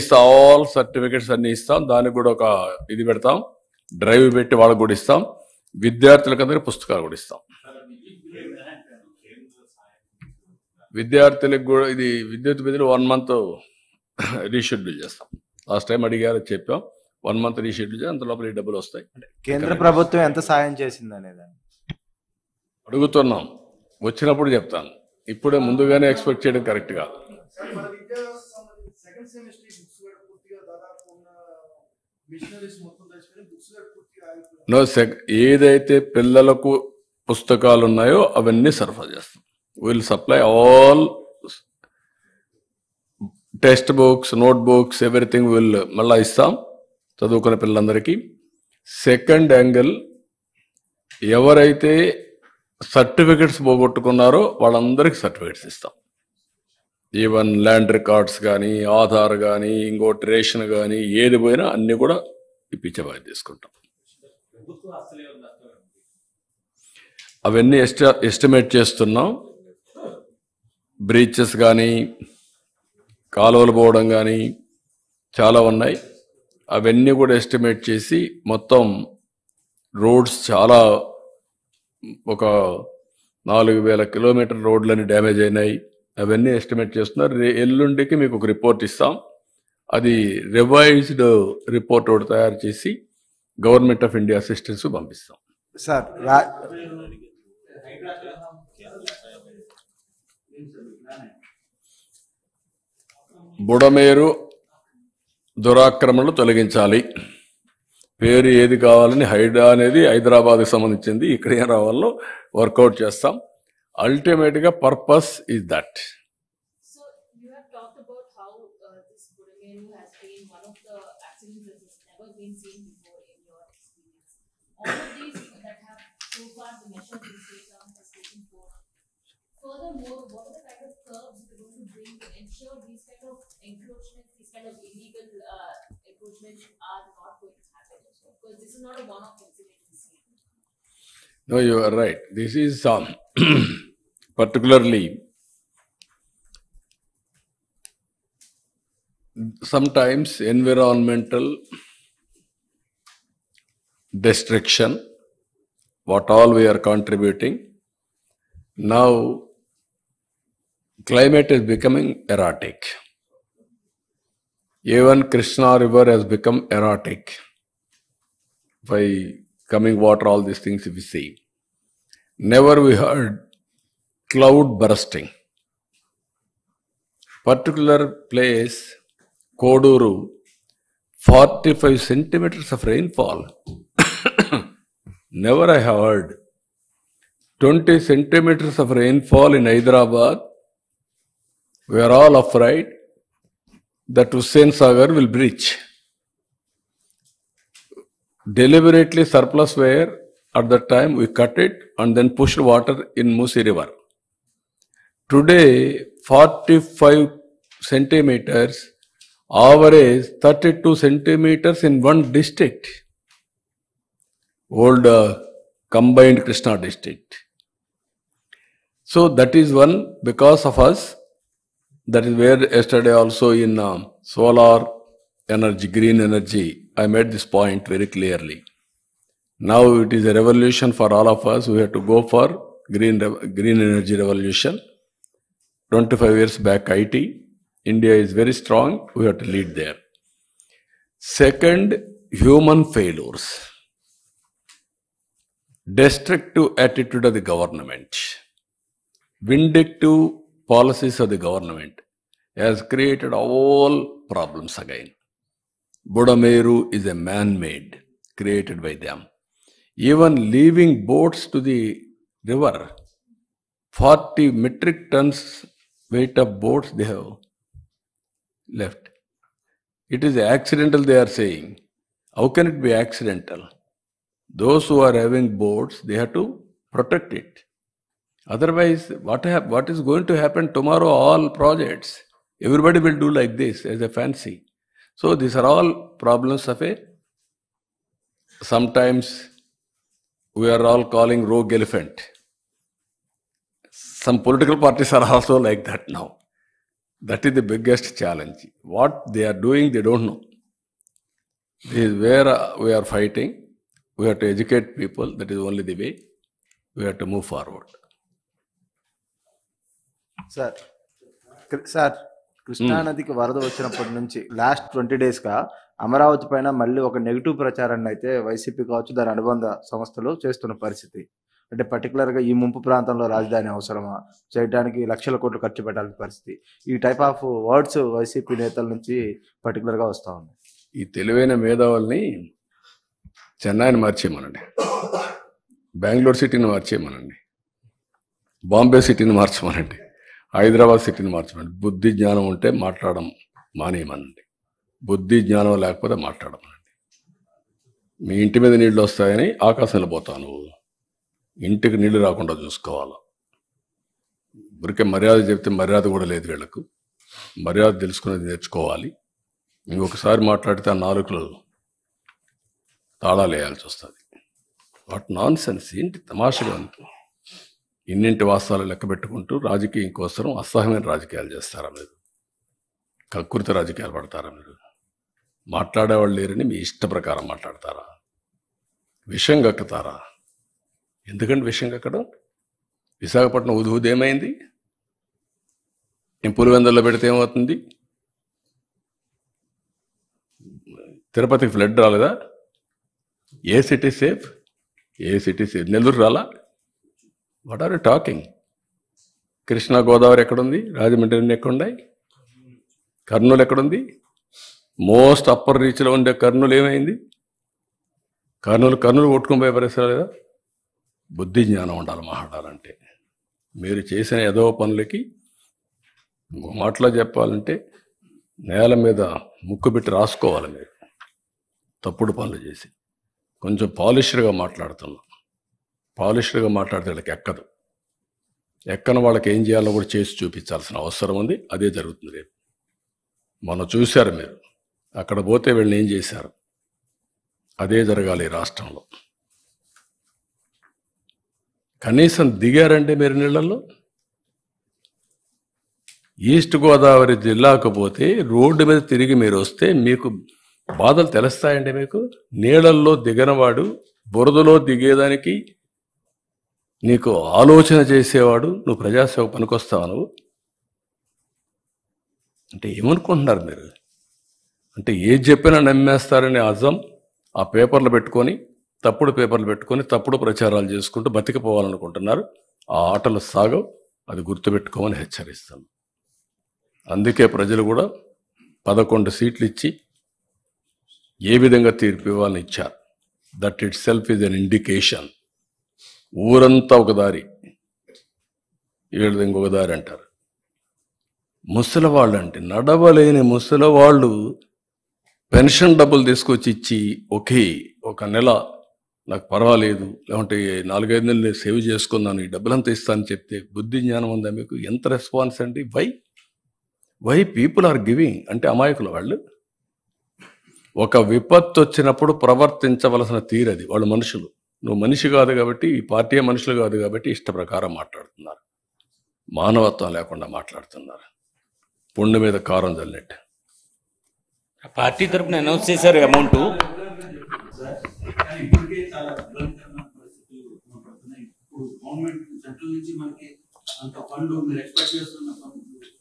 ఇస్తాం. ఆల్ సర్టిఫికెట్స్ అన్ని ఇస్తాం. దానికి కూడా ఒక ఇది పెడతాం, డ్రైవ్ పెట్టి వాళ్ళకు కూడా ఇస్తాం. విద్యార్థులకందరికీ పుస్తకాలు కూడా ఇస్తాం. విద్యార్థులకు కూడా ఇది విద్యుత్ బిల్లులు 1 month రీషెడ్యూల్ చేస్తాం. లాస్ట్ టైం అడిగారు చెప్పాం. 1 month రీషెడ్యూల్ చేసి అంత లోపల ఈ డబ్బులు వస్తాయి. కేంద్ర ప్రభుత్వం ఎంత సాయం చేసింది అనేది అడుగుతున్నాం. వచ్చినప్పుడు చెప్తాను. ఇప్పుడే ముందుగానే ఎక్స్పెక్ట్ చేయడం కరెక్ట్ కాదు. ఏదైతే పిల్లలకు పుస్తకాలు ఉన్నాయో అవన్నీ సరఫరా చేస్తాం. Will supply all text books, note books, everything will మళ్ళా ఇస్తాం చదువుకునే పిల్లలందరికీ. సెకండ్ యాంగిల్, ఎవరైతే సర్టిఫికెట్స్ పోగొట్టుకున్నారో వాళ్ళందరికీ సర్టిఫికెట్స్ ఇస్తాం. ఈవెన్ ల్యాండ్ రికార్డ్స్ కానీ, ఆధార్ కానీ, ఇంకోటి రేషన్ కానీ, ఏది పోయినా అన్ని కూడా ఇప్పించే బాధ్యత తీసుకుంటాం. అవన్నీ ఎస్టిమేట్ చేస్తున్నాం. బ్రీచెస్ కానీ, కాలువలు పోవడం కానీ చాలా ఉన్నాయి. అవన్నీ కూడా ఎస్టిమేట్ చేసి మొత్తం రోడ్స్ చాలా ఒక 4,000 kilometer రోడ్లని డ్యామేజ్ అయినాయి. అవన్నీ ఎస్టిమేట్ చేస్తున్నారు. ఎల్లుండికి మీకు ఒక రిపోర్ట్ ఇస్తాం. అది రివైజ్డ్ రిపోర్ట్ ఒకటి తయారు చేసి గవర్నమెంట్ ఆఫ్ ఇండియా అసిస్టెన్స్ పంపిస్తాం. సార్ బుడమేరు దురాక్రమణలు తొలగించాలి. పేరు ఏది కావాలని హైడా అనేది హైదరాబాద్కి సంబంధించింది. ఇక్కడ ఏం రావాలో వర్కౌట్ చేస్తాం. అల్టిమేట్గా purpose is that. Furthermore, what are the kind of curbs you're going to bring to ensure these kind of encroachments, these kind of illegal encroachments are not going to happen? Because this is not a one-off incident we see. No, you are right. This is particularly sometimes environmental destruction, what all we are contributing. Now, climate is becoming erratic. Even Krishna river has become erratic by coming water, all these things we see. Never we heard cloud bursting. Particular place, Koduru, 45 centimeters of rainfall. Never I heard 20 centimeters of rainfall in Hyderabad. We are all afraid that Hussain Sagar will breach. Deliberately surplus where at that time we cut it and then pushed water in Musi river. Today 45 centimeters, average 32 centimeters in one district, old combined Krishna district. So that is one because of us. That is where yesterday also in solar energy, green energy, I made this point very clearly. Now it is a revolution for all of us. We have to go for green energy revolution. 25 years back IT, India is very strong. We have to lead there. Second, human failures. Destructive attitude of the government. Vindictive policies of the government has created all problems again. Budameru is a man-made, created by them. Even leaving boats to the river, 40 metric tons weight of boats they have left. It is accidental, they are saying. How can it be accidental? Those who are having boats, they have to protect it. Otherwise, what is going to happen tomorrow? All projects, everybody will do like this as a fancy. So these are all problems of a, sometimes we are all calling rogue elephant. Some political parties are also like that now. That is the biggest challenge. What they are doing, they don't know. This is where we are fighting. We have to educate people. That is only the way. We have to move forward. Sir కృష్ణానదికి వరద వచ్చినప్పటి నుంచి last 20 days గా అమరావతి పైన మళ్ళీ ఒక negative ప్రచారాన్ని అయితే వైసీపీ కావచ్చు దాని అనుబంధ సంస్థలు చేస్తున్న పరిస్థితి. అంటే పర్టికులర్ గా ఈ ముంపు ప్రాంతంలో రాజధాని అవసరమా, చేయడానికి లక్షల కోట్లు ఖర్చు పెట్టాల్సిన పరిస్థితి, ఈ టైప్ ఆఫ్ వర్డ్స్ వైసీపీ నేతల నుంచి పర్టికులర్ గా వస్తా ఉన్నాయి. ఈ తెలివైన మేధావుల్ని చెన్నైని మార్చేయమనండి, బెంగళూరు సిటీని మార్చేయమనండి, బాంబే సిటీని మార్చమనండి, హైదరాబాద్ సిటీని మార్చమనండి. బుద్ధి జ్ఞానం ఉంటే మాట్లాడడం మానేయమనండి, బుద్ధి జ్ఞానం లేకపోతే మాట్లాడమనండి. మీ ఇంటి మీద నీళ్ళు వస్తాయని ఆకాశంలో పోతావు నువ్వు, ఇంటికి నీళ్లు రాకుండా చూసుకోవాలి. ఊరికే మర్యాద చెప్తే మర్యాద కూడా లేదు వీళ్ళకు. మర్యాద తెలుసుకునేది నేర్చుకోవాలి. ఇంకొకసారి మాట్లాడితే ఆ నాలుగులు తాళాలు వేయాల్సి వస్తుంది. వాట్ నాన్ సెన్స్, ఏంటి తమాషగా ఉంది. ఇన్నింటి వాస్తవాలు లెక్క పెట్టుకుంటూ రాజకీయం కోసం అసహ్యమైన రాజకీయాలు చేస్తారా మీరు? కక్కుర్తి రాజకీయాలు పడతారా మీరు? మాట్లాడేవాళ్ళు లేరని మీ ఇష్ట ప్రకారం మాట్లాడతారా? విషయం కక్కుతారా? ఎందుకంటే విషయం కక్కడం? విశాఖపట్నం ఉదూది ఏమైంది? నేను పులివెందుల్లో పెడితే ఏమవుతుంది? తిరుపతికి ఫ్లడ్ రాలేదా? ఏ సిటీ సేఫ్? ఏ సిటీ సేఫ్? నెల్లూరు రాలా? What are you talking? Krishna Godavari ఎక్కడుంది? రాజమండ్రి ఎక్కడున్నాయి? కర్నూలు ఎక్కడుంది? మోస్ట్ అప్పర్ రీచ్లో ఉండే కర్నూలు ఏమైంది? కర్నూలు కొట్టుకుని పోయే పరిస్థితి లేదా? బుద్ధి జ్ఞానం ఉండాలి మాట్లాడాలంటే. మీరు చేసిన ఏదో పనులకి మాటలో చెప్పాలంటే నేల మీద ముక్కు పెట్టి రాసుకోవాలి. మీరు తప్పుడు పనులు చేసి కొంచెం పాలిష్డ్గా మాట్లాడుతున్నాం. పాలిష్డ్గా మాట్లాడితే వాళ్ళకి ఎక్కదు. ఎక్కని వాళ్ళకి ఏం చేయాలో కూడా చేసి చూపించాల్సిన అవసరం ఉంది. అదే జరుగుతుంది రేపు. మనం చూశారు మీరు, అక్కడ పోతే వీళ్ళని ఏం చేశారు? అదే జరగాలి ఈ రాష్ట్రంలో. కనీసం దిగారంటే మీరు నీళ్ళల్లో. ఈస్ట్ గోదావరి జిల్లాకు పోతే రోడ్డు మీద తిరిగి మీరు వస్తే మీకు బాధలు తెలుస్తాయండి. మీకు నీళ్ళల్లో దిగనవాడు, బురదలో దిగేదానికి నీకు ఆలోచన చేసేవాడు, నువ్వు ప్రజాసేవ పనికొస్తావు నువ్వు అంటే ఏమనుకుంటున్నారు మీరు? అంటే ఏది చెప్పినా నమ్మేస్తారనే అజం ఆ పేపర్లు పెట్టుకొని తప్పుడు పేపర్లు పెట్టుకొని తప్పుడు ప్రచారాలు చేసుకుంటూ బతికిపోవాలనుకుంటున్నారు. ఆ ఆటలు సాగవు, అది గుర్తుపెట్టుకోమని హెచ్చరిస్తాను. అందుకే ప్రజలు కూడా 11 సీట్లు ఇచ్చి ఏ విధంగా తీర్పు ఇవ్వాలని ఇచ్చారు. That it self is an indication. ఊరంతా ఒక దారి, వీళ్ళది ఇంకొక దారి అంటారు. ముసలివాళ్ళు అంటే నడవలేని ముసలివాళ్ళు పెన్షన్ డబ్బులు తీసుకొచ్చి ఇచ్చి ఒక నెల నాకు పర్వాలేదు, లేకుంటే 4-5 నెలలు నేను సేవ్ చేసుకున్నాను, ఈ డబ్బులంతా ఇస్తానని చెప్తే బుద్ధి జ్ఞానం ఉందా మీకు? ఎంత రెస్పాన్స్ అండి? వై పీపుల్ ఆర్ గివింగ్ అంటే అమాయకులు వాళ్ళు. ఒక విపత్తు వచ్చినప్పుడు ప్రవర్తించవలసిన తీరది. వాళ్ళు మనుషులు, నువ్వు మనిషి కాదు కాబట్టి, ఈ పార్టీ మనుషులు కాదు కాబట్టి ఇష్ట ప్రకారం మాట్లాడుతున్నారు, మానవత్వం లేకుండా మాట్లాడుతున్నారు, పుండు మీద కారం చల్లినట్టు. పార్టీ తరపున అనౌన్స్ చేశారు అమౌంట్. ఇప్పటికే చాలా ఇబ్బందికరమైన పరిస్థితులు పడుతున్నాయి. ఇప్పుడు గవర్నమెంట్ సెంట్రల్ నుంచి మనకి అంత ఫండ్ మీరు ఎక్స్పెక్ట్ చేస్తున్న ఫండ్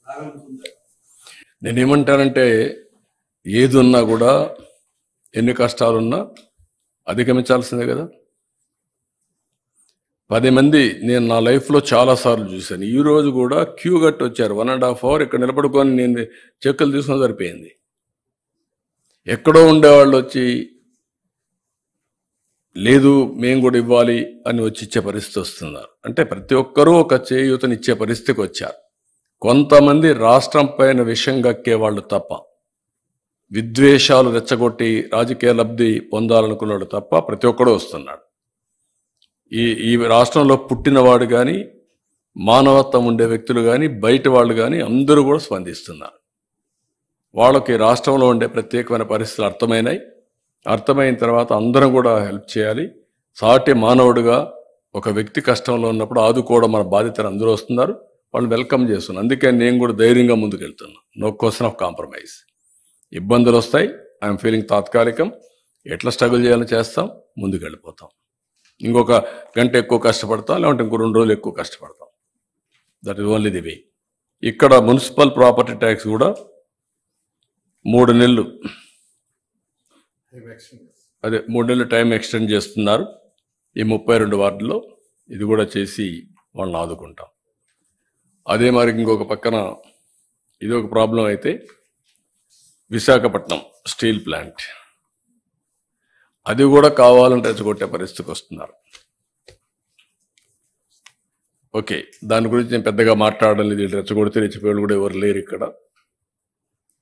రాగలుగుతుందా? నేనేమంటానంటే ఏది ఉన్నా కూడా ఎన్ని కష్టాలున్నా అధిగమించాల్సిందే కదా. 10 మంది నేను నా లైఫ్లో చాలాసార్లు చూశాను. ఈ రోజు కూడా క్యూ కట్టి వచ్చారు, 1.5 hour ఇక్కడ నిలబడుకొని నేను చెక్కులు తీసుకొని సరిపోయింది. ఎక్కడో ఉండేవాళ్ళు వచ్చి లేదు మేము కూడా ఇవ్వాలి అని వచ్చి ఇచ్చే పరిస్థితి వస్తున్నారు. అంటే ప్రతి ఒక్కరూ ఒక చేయూతనిచ్చే పరిస్థితికి వచ్చారు. కొంతమంది రాష్ట్రం పైన విషం గక్కే వాళ్ళు తప్ప, విద్వేషాలు రెచ్చగొట్టి రాజకీయ లబ్ధి పొందాలనుకున్నాడు తప్ప ప్రతి ఒక్కడూ వస్తున్నాడు. ఈ రాష్ట్రంలో పుట్టినవాడు కానీ, మానవత్వం ఉండే వ్యక్తులు కానీ, బయట వాళ్ళు కానీ అందరూ కూడా స్పందిస్తున్నారు. వాళ్ళకి రాష్ట్రంలో ఉండే ప్రత్యేకమైన పరిస్థితులు అర్థమైన తర్వాత అందరం కూడా హెల్ప్ చేయాలి. సాటి మానవుడిగా ఒక వ్యక్తి కష్టంలో ఉన్నప్పుడు ఆదుకోవడం మన బాధ్యతను అందరూ వస్తున్నారు, వాళ్ళు వెల్కమ్ చేస్తున్నారు. అందుకే నేను కూడా ధైర్యంగా ముందుకెళ్తున్నాను. No question of compromise. ఇబ్బందులు వస్తాయి, ఐఎమ్ ఫీలింగ్ తాత్కాలికం, ఎట్లా స్ట్రగుల్ చేయాలని చేస్తాం, ముందుకెళ్ళిపోతాం. ఇంకొక గంట ఎక్కువ కష్టపడతాం, లేకుంటే ఇంకో 2 రోజులు ఎక్కువ కష్టపడతాం. That is only the way. ఇక్కడ మున్సిపల్ ప్రాపర్టీ ట్యాక్స్ కూడా 3 నెలలు 3 నెలలు టైం ఎక్స్టెండ్ చేస్తున్నారు. ఈ 32 వార్డుల్లో ఇది కూడా చేసి వాళ్ళని ఆదుకుంటాం. అదే మరి ఇంకొక పక్కన ఇది ఒక ప్రాబ్లం అయితే, విశాఖపట్నం స్టీల్ ప్లాంట్ అది కూడా కావాలని రెచ్చగొట్టే పరిస్థితికి వస్తున్నారు. ఓకే, దాని గురించి నేను పెద్దగా మాట్లాడడం లేదు. వీళ్ళు రెచ్చగొడితే రెచ్చిపోయేవాళ్ళు కూడా ఎవరు లేరు ఇక్కడ.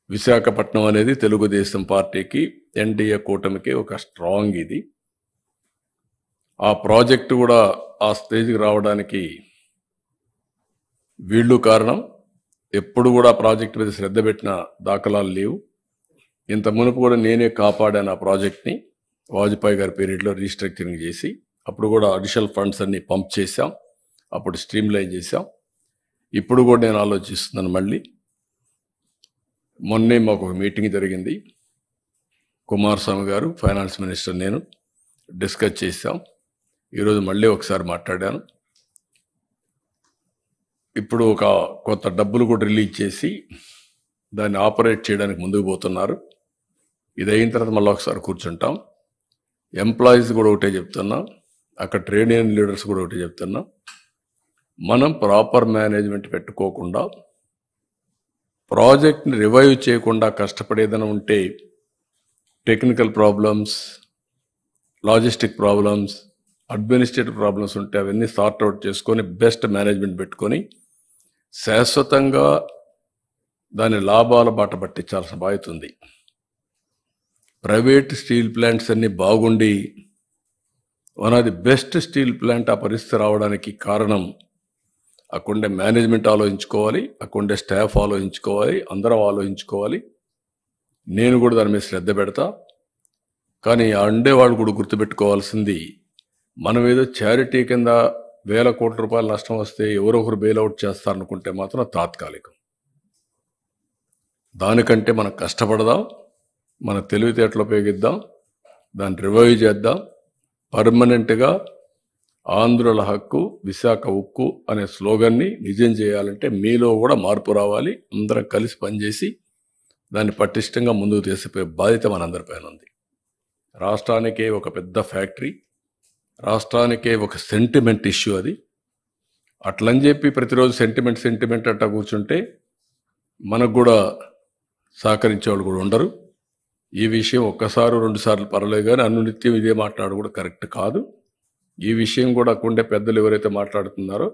విశాఖపట్నం అనేది తెలుగుదేశం పార్టీకి, ఎన్డీఏ కూటమికి ఒక స్ట్రాంగ్ ఇది. ఆ ప్రాజెక్టు కూడా ఆ స్టేజ్కి రావడానికి వీళ్ళు కారణం. ఎప్పుడు కూడా ప్రాజెక్ట్ మీద శ్రద్ధ పెట్టిన దాఖలాలు లేవు. ఇంత మునుపు కూడా నేనే కాపాడాను ఆ ప్రాజెక్ట్ని. వాజ్పేయి గారి పీరియడ్లో రీస్ట్రక్చరింగ్ చేసి అప్పుడు కూడా అడిషనల్ ఫండ్స్ అన్ని పంప్ చేశాం, అప్పుడు స్ట్రీమ్ లైన్ చేశాం. ఇప్పుడు కూడా నేను ఆలోచిస్తున్నాను మళ్ళీ. మొన్నే మాకు ఒక మీటింగ్ జరిగింది, కుమారస్వామి గారు, ఫైనాన్స్ మినిస్టర్, నేను డిస్కస్ చేశాం. ఈరోజు మళ్ళీ ఒకసారి మాట్లాడాను. ఇప్పుడు ఒక కొత్త డబ్బులు కూడా రిలీజ్ చేసి దాన్ని ఆపరేట్ చేయడానికి ముందుకు పోతున్నారు. ఇది అయిన తర్వాత మళ్ళీ ఒకసారి కూర్చుంటాం. ఎంప్లాయీస్ కూడా ఒకటే చెప్తున్నా, అక్కడ ట్రేడ్ యూనియన్ లీడర్స్ కూడా ఒకటే చెప్తున్నా, మనం ప్రాపర్ మేనేజ్మెంట్ పెట్టుకోకుండా ప్రాజెక్ట్ని రివైవ్ చేయకుండా కష్టపడేదైనా ఉంటే technical problems, logistic problems, administrative problems ఉంటే అవన్నీ సార్ట్అవుట్ చేసుకొని బెస్ట్ మేనేజ్మెంట్ పెట్టుకొని శాశ్వతంగా దాని లాభాల బాట పట్టించాల్సిన బాధ్యత ఉంది. ప్రైవేట్ స్టీల్ ప్లాంట్స్ అన్నీ బాగుండి one of the best steel plant ఆ పరిస్థితి రావడానికి కారణం అక్కడే మేనేజ్మెంట్ ఆలోచించుకోవాలి, అక్కడే స్టాఫ్ ఆలోచించుకోవాలి, అందరం ఆలోచించుకోవాలి. నేను కూడా దాని మీద శ్రద్ధ పెడతా. కానీ ఉండేవాళ్ళు కూడా గుర్తుపెట్టుకోవాల్సింది, మనం ఏదో చారిటీ కింద 1000 కోట్ల రూపాయలు నష్టం వస్తే ఎవరో ఒకరు బెయిల్అవుట్ చేస్తారనుకుంటే మాత్రం తాత్కాలికం. దానికంటే మనం కష్టపడదాం, మన తెలివితేటలు ఉపయోగిద్దాం, దాన్ని రివైవ్ చేద్దాం. పర్మనెంట్గా ఆంధ్రుల హక్కు, విశాఖ ఉక్కు అనే స్లోగన్ని నిజం చేయాలంటే మీలో కూడా మార్పు రావాలి. అందరం కలిసి పనిచేసి దాన్ని పటిష్టంగా ముందుకు తీసుకుపోయే బాధ్యత మనందరిపైన ఉంది. రాష్ట్రానికే ఒక పెద్ద ఫ్యాక్టరీ, రాష్ట్రానికే ఒక సెంటిమెంట్ ఇష్యూ అది. అట్లని చెప్పి ప్రతిరోజు సెంటిమెంట్ అట్టా కూర్చుంటే మనకు కూడా సహకరించే వాళ్ళు కూడా ఉండరు. ఈ విషయం ఒక్కసారి 2 సార్లు పర్లేదు, కానీ అనునిత్యం ఇదే మాట్లాడడం కూడా కరెక్ట్ కాదు. ఈ విషయం కూడా అక్కడుండే పెద్దలు ఎవరైతే మాట్లాడుతున్నారో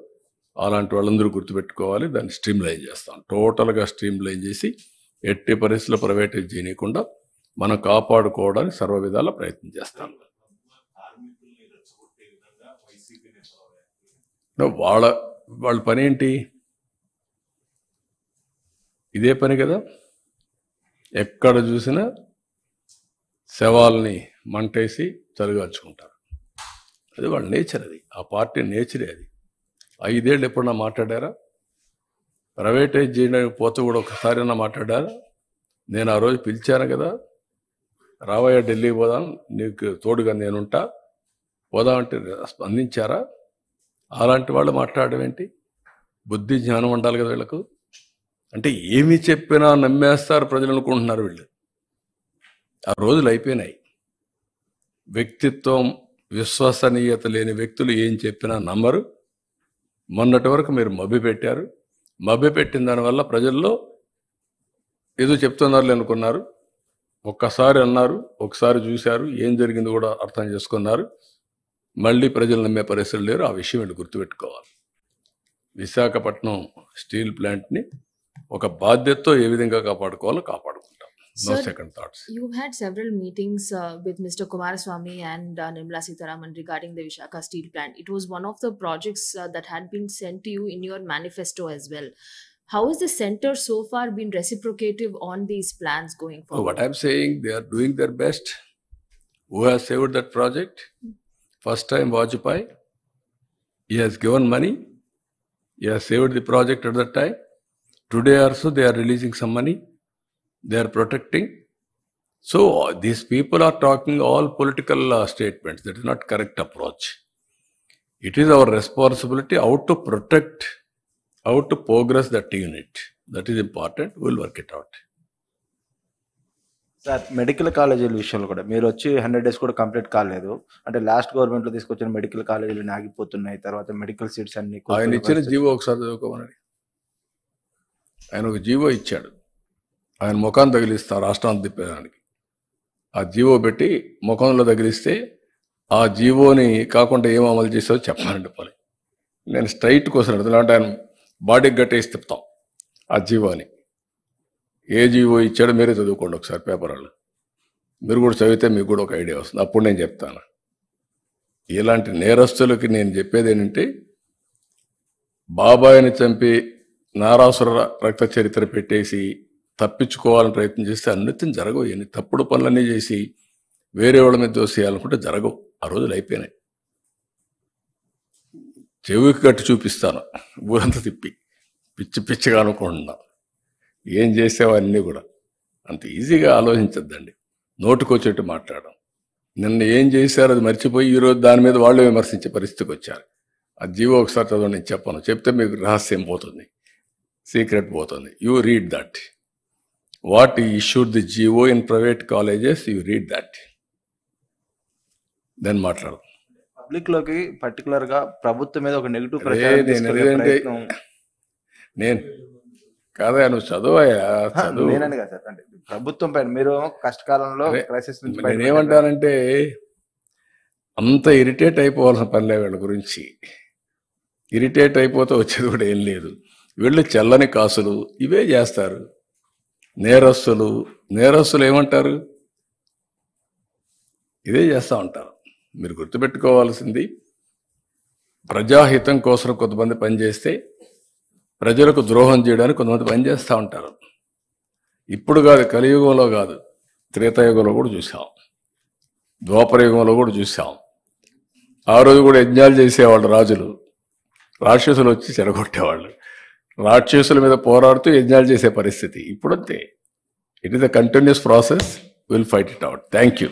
అలాంటి వాళ్ళందరూ గుర్తుపెట్టుకోవాలి. దాన్ని స్ట్రీమ్లైన్ చేస్తాం, టోటల్గా స్ట్రీమ్లైన్ చేసి ఎట్టి పరిస్థితుల్లో ప్రైవేటైజ్ చేయకుండా మనం కాపాడుకోవడానికి సర్వ విధాల ప్రయత్నం చేస్తాం. వాళ్ళ పని ఏంటి? ఇదే పని కదా. ఎక్కడ చూసినా శవాల్ని మంటేసి చలిగాల్చుకుంటారు. అది వాళ్ళ నేచర్, అది ఆ పార్టీ నేచరే అది. 5 ఏళ్ళు ఎప్పుడన్నా మాట్లాడారా? ప్రైవేటైజ్ చేయడానికి పోతే కూడా ఒకసారైనా మాట్లాడారా? నేను ఆ రోజు పిలిచాను కదా, రావయ్య ఢిల్లీ పోదాం, నీకు తోడుగా నేనుంటా, పోదామంటే స్పందించారా? అలాంటి వాళ్ళు మాట్లాడడం ఏంటి? బుద్ధి జ్ఞానం ఉండాలి కదా వీళ్ళకు. అంటే ఏమి చెప్పినా నమ్మేస్తారు ప్రజలు అనుకుంటున్నారు వీళ్ళు. ఆ రోజులు అయిపోయినాయి. వ్యక్తిత్వం, విశ్వసనీయత లేని వ్యక్తులు ఏం చెప్పినా నమ్మరు. మొన్నటి వరకు మీరు మభ్యపెట్టారు. మభ్యపెట్టిన దానివల్ల ప్రజల్లో ఏదో చెప్తున్నారు అనుకున్నారు. ఒక్కసారి అన్నారు, ఒకసారి చూశారు, ఏం జరిగింది కూడా అర్థం చేసుకున్నారు. మళ్ళీ ప్రజలు నమ్మే పరిస్థితులు లేరు. ఆ విషయం వీళ్ళు గుర్తుపెట్టుకోవాలి. విశాఖపట్నం స్టీల్ ప్లాంట్ని ఒక బాధ్యతతో ఏ విధంగా కాపాడుకోవాలో కాపాడుకుంటాం. No Sir, second thoughts. you've had several meetings with Mr. Kumaraswamy and Nirmala Sitharaman regarding the Visakhapatnam steel plant. It was one of the projects that had been sent to you in your manifesto as well. How has the center so far been reciprocative on these plans going So forward? what I'm saying, they are doing their best. Who has saved that project? First time Vajpayee. He has given money. He has saved the project at that time. Today also they are releasing some money. They are protecting. So these people are talking all political statements. That is not correct approach. It is our responsibility how to protect, how to progress that unit. That is important. We'll work it out. Sir, medical కాలేజీల విషయంలో కూడా మీరు వచ్చి 100 days కూడా complete కాలేదు. అంటే last గవర్నమెంట్లో తీసుకొచ్చిన మెడికల్ కాలేజీలు ఆగిపోతున్నాయి. తర్వాత మెడికల్ సీట్స్ అన్ని ఆయన ఇచ్చిన జీవో ఒకసారి చదువుకోమని. ఆయన ఒక జీవో ఇచ్చాడు. ఆయన ముఖాన్ని తగిలిస్తా రాష్ట్రాన్ని తిప్పేదానికి. ఆ జీవో పెట్టి ముఖంలో తగిలిస్తే ఆ జీవోని కాకుండా ఏం అమలు చేసావో చెప్పాలంటే పని. నేను స్ట్రైట్ కోసం అంటే ఆయన బాడీకి గట్టేసి తిప్పుతాం ఆ జీవోని. ఏ జీవో ఇచ్చాడో మీరే చదువుకోండి ఒకసారి పేపర్ వాళ్ళు. మీరు కూడా చదివితే మీకు కూడా ఒక ఐడియా వస్తుంది. అప్పుడు నేను చెప్తాను. ఇలాంటి నేరస్తులకి నేను చెప్పేది ఏంటంటే, బాబాయిని చంపి నారాసుర రక్త చరిత్ర పెట్టేసి తప్పించుకోవాలని ప్రయత్నం చేస్తే అన్నిటిని జరగవు. ఎన్ని తప్పుడు పనులన్నీ చేసి వేరే వాళ్ళ మీద దోసేయాలనుకుంటే జరగవు. ఆ రోజులు అయిపోయినాయి. చెవికి గట్టి చూపిస్తాను ఊరంతా తిప్పి, పిచ్చిగా అనుకుంటున్నా. ఏం చేసావో అన్నీ కూడా అంత ఈజీగా ఆలోచించద్దండి. నోటుకొచ్చేట్టు మాట్లాడడం. నిన్న ఏం చేశారో అది మర్చిపోయి ఈరోజు దాని మీద వాళ్ళు విమర్శించే పరిస్థితికి వచ్చారు. ఆ జీవో ఒకసారి చదవండి, నేను చెప్పను. చెప్తే మీకు రహస్యం పోతుంది, సీక్రెట్ పోతుంది. You read that. What issued the GO in private colleges, you read that. Then మాట్లాడు. పబ్లిక్ లోకి పర్టికులర్ గా ప్రభుత్వం మీద ఒక నెగిటివ్ ప్రచారం తీసుకొచ్చే ప్రయత్నం. నేను కాదా, నువ్వు చదువయ్యా, చదువు. నేనని కాదు సార్, అంటే ప్రభుత్వం పైన మీరు కష్టకాలంలో క్రైసిస్ నుంచి నేనేమంటానంటే, అంత ఇరిటేట్ అయిపోవాల్సిన పనిలే వీళ్ళ గురించి. ఇరిటేట్ అయిపోతే వచ్చేది కూడా ఏం లేదు. వీళ్ళు చల్లని కాసులు ఇవే చేస్తారు. నేరస్తులు ఏమంటారు? ఇదే చేస్తూ ఉంటారు. మీరు గుర్తుపెట్టుకోవాల్సింది, ప్రజాహితం కోసం కొంతమంది పనిచేస్తే ప్రజలకు ద్రోహం చేయడానికి కొంతమంది పనిచేస్తూ ఉంటారు. ఇప్పుడు కాదు, కలియుగంలో కాదు, త్రేతాయుగంలో కూడా చూసాం, ద్వాపరయుగంలో కూడా చూసాం. ఆ రోజు కూడా యజ్ఞాలు చేసేవాళ్ళు రాజులు, రాక్షసులు వచ్చి చెడగొట్టేవాళ్ళు. రాక్షసుల మీద పోరాడుతూ యజ్ఞాలు చేసే పరిస్థితి ఇప్పుడంతే. It is a continuous process. Will fight it out. Thank you.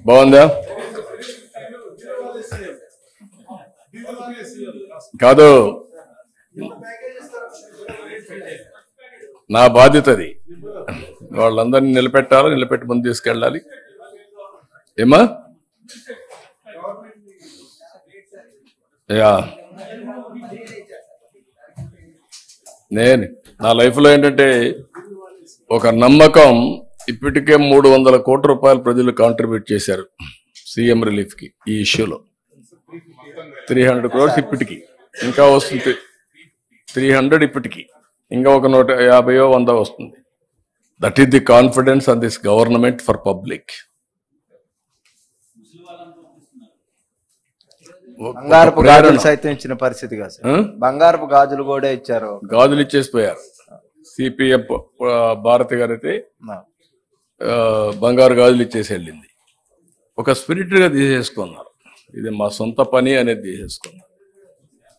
బాగుందా? కాదు, నా బాధ్యత అది. వాళ్ళందరినీ నిలబెట్టి ముందు తీసుకెళ్ళాలి. ఏమా యా నేను నా లైఫ్లో ఏంటంటే ఒక నమ్మకం, ఇప్పటికే 300 కోట్ల రూపాయలు ప్రజలు కాంట్రిబ్యూట్ చేశారు సీఎం రిలీఫ్ కి. ఈ ఇష్యూలో 300 crores ఇప్పటికి, ఇంకా వస్తుంది 300 ఇప్పటికి, ఇంకా ఒక 150-100 వస్తుంది. That is the confidence on this government for public. బంగారపు గాజులు సైతం ఇచ్చిన పరిస్థితి కాదు సార్. బంగారపు గాజులు కూడా ఇచ్చారు. గాజులు ఇచ్చేసిపోయారు. సిపిఎం భారతి గారు అయితే బంగారు గాజులు ఇచ్చేసి వెళ్ళింది. ఒక స్పిరిట్గా తీసేసుకున్నారు. ఇది మా సొంత పని అనేది తీసేసుకున్నారు.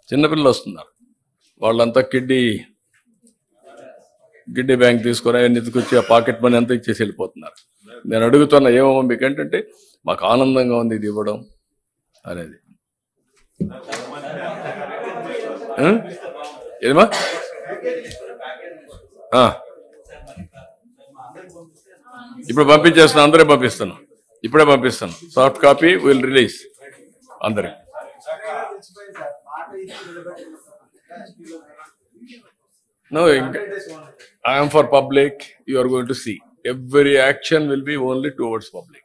చిన్నపిల్లలు వస్తున్నారు, వాళ్ళంతా కిడ్డీ బ్యాంక్ తీసుకొని అవన్నీ ఎత్తుకొచ్చి ఆ పాకెట్ మనీ అంతా ఇచ్చేసి వెళ్ళిపోతున్నారు. నేను అడుగుతున్నా, ఏమో మీకు ఏంటంటే మాకు ఆనందంగా ఉంది ఇది ఇవ్వడం అనేది. ఏమా ఇప్పుడు పంపించేస్తాను, అందరే పంపిస్తాను, ఇప్పుడే పంపిస్తాను. సాఫ్ట్ కాపీ విల్ రిలీజ్ అందరికి. No, I am for public. You are going to see. Every action will be only towards public.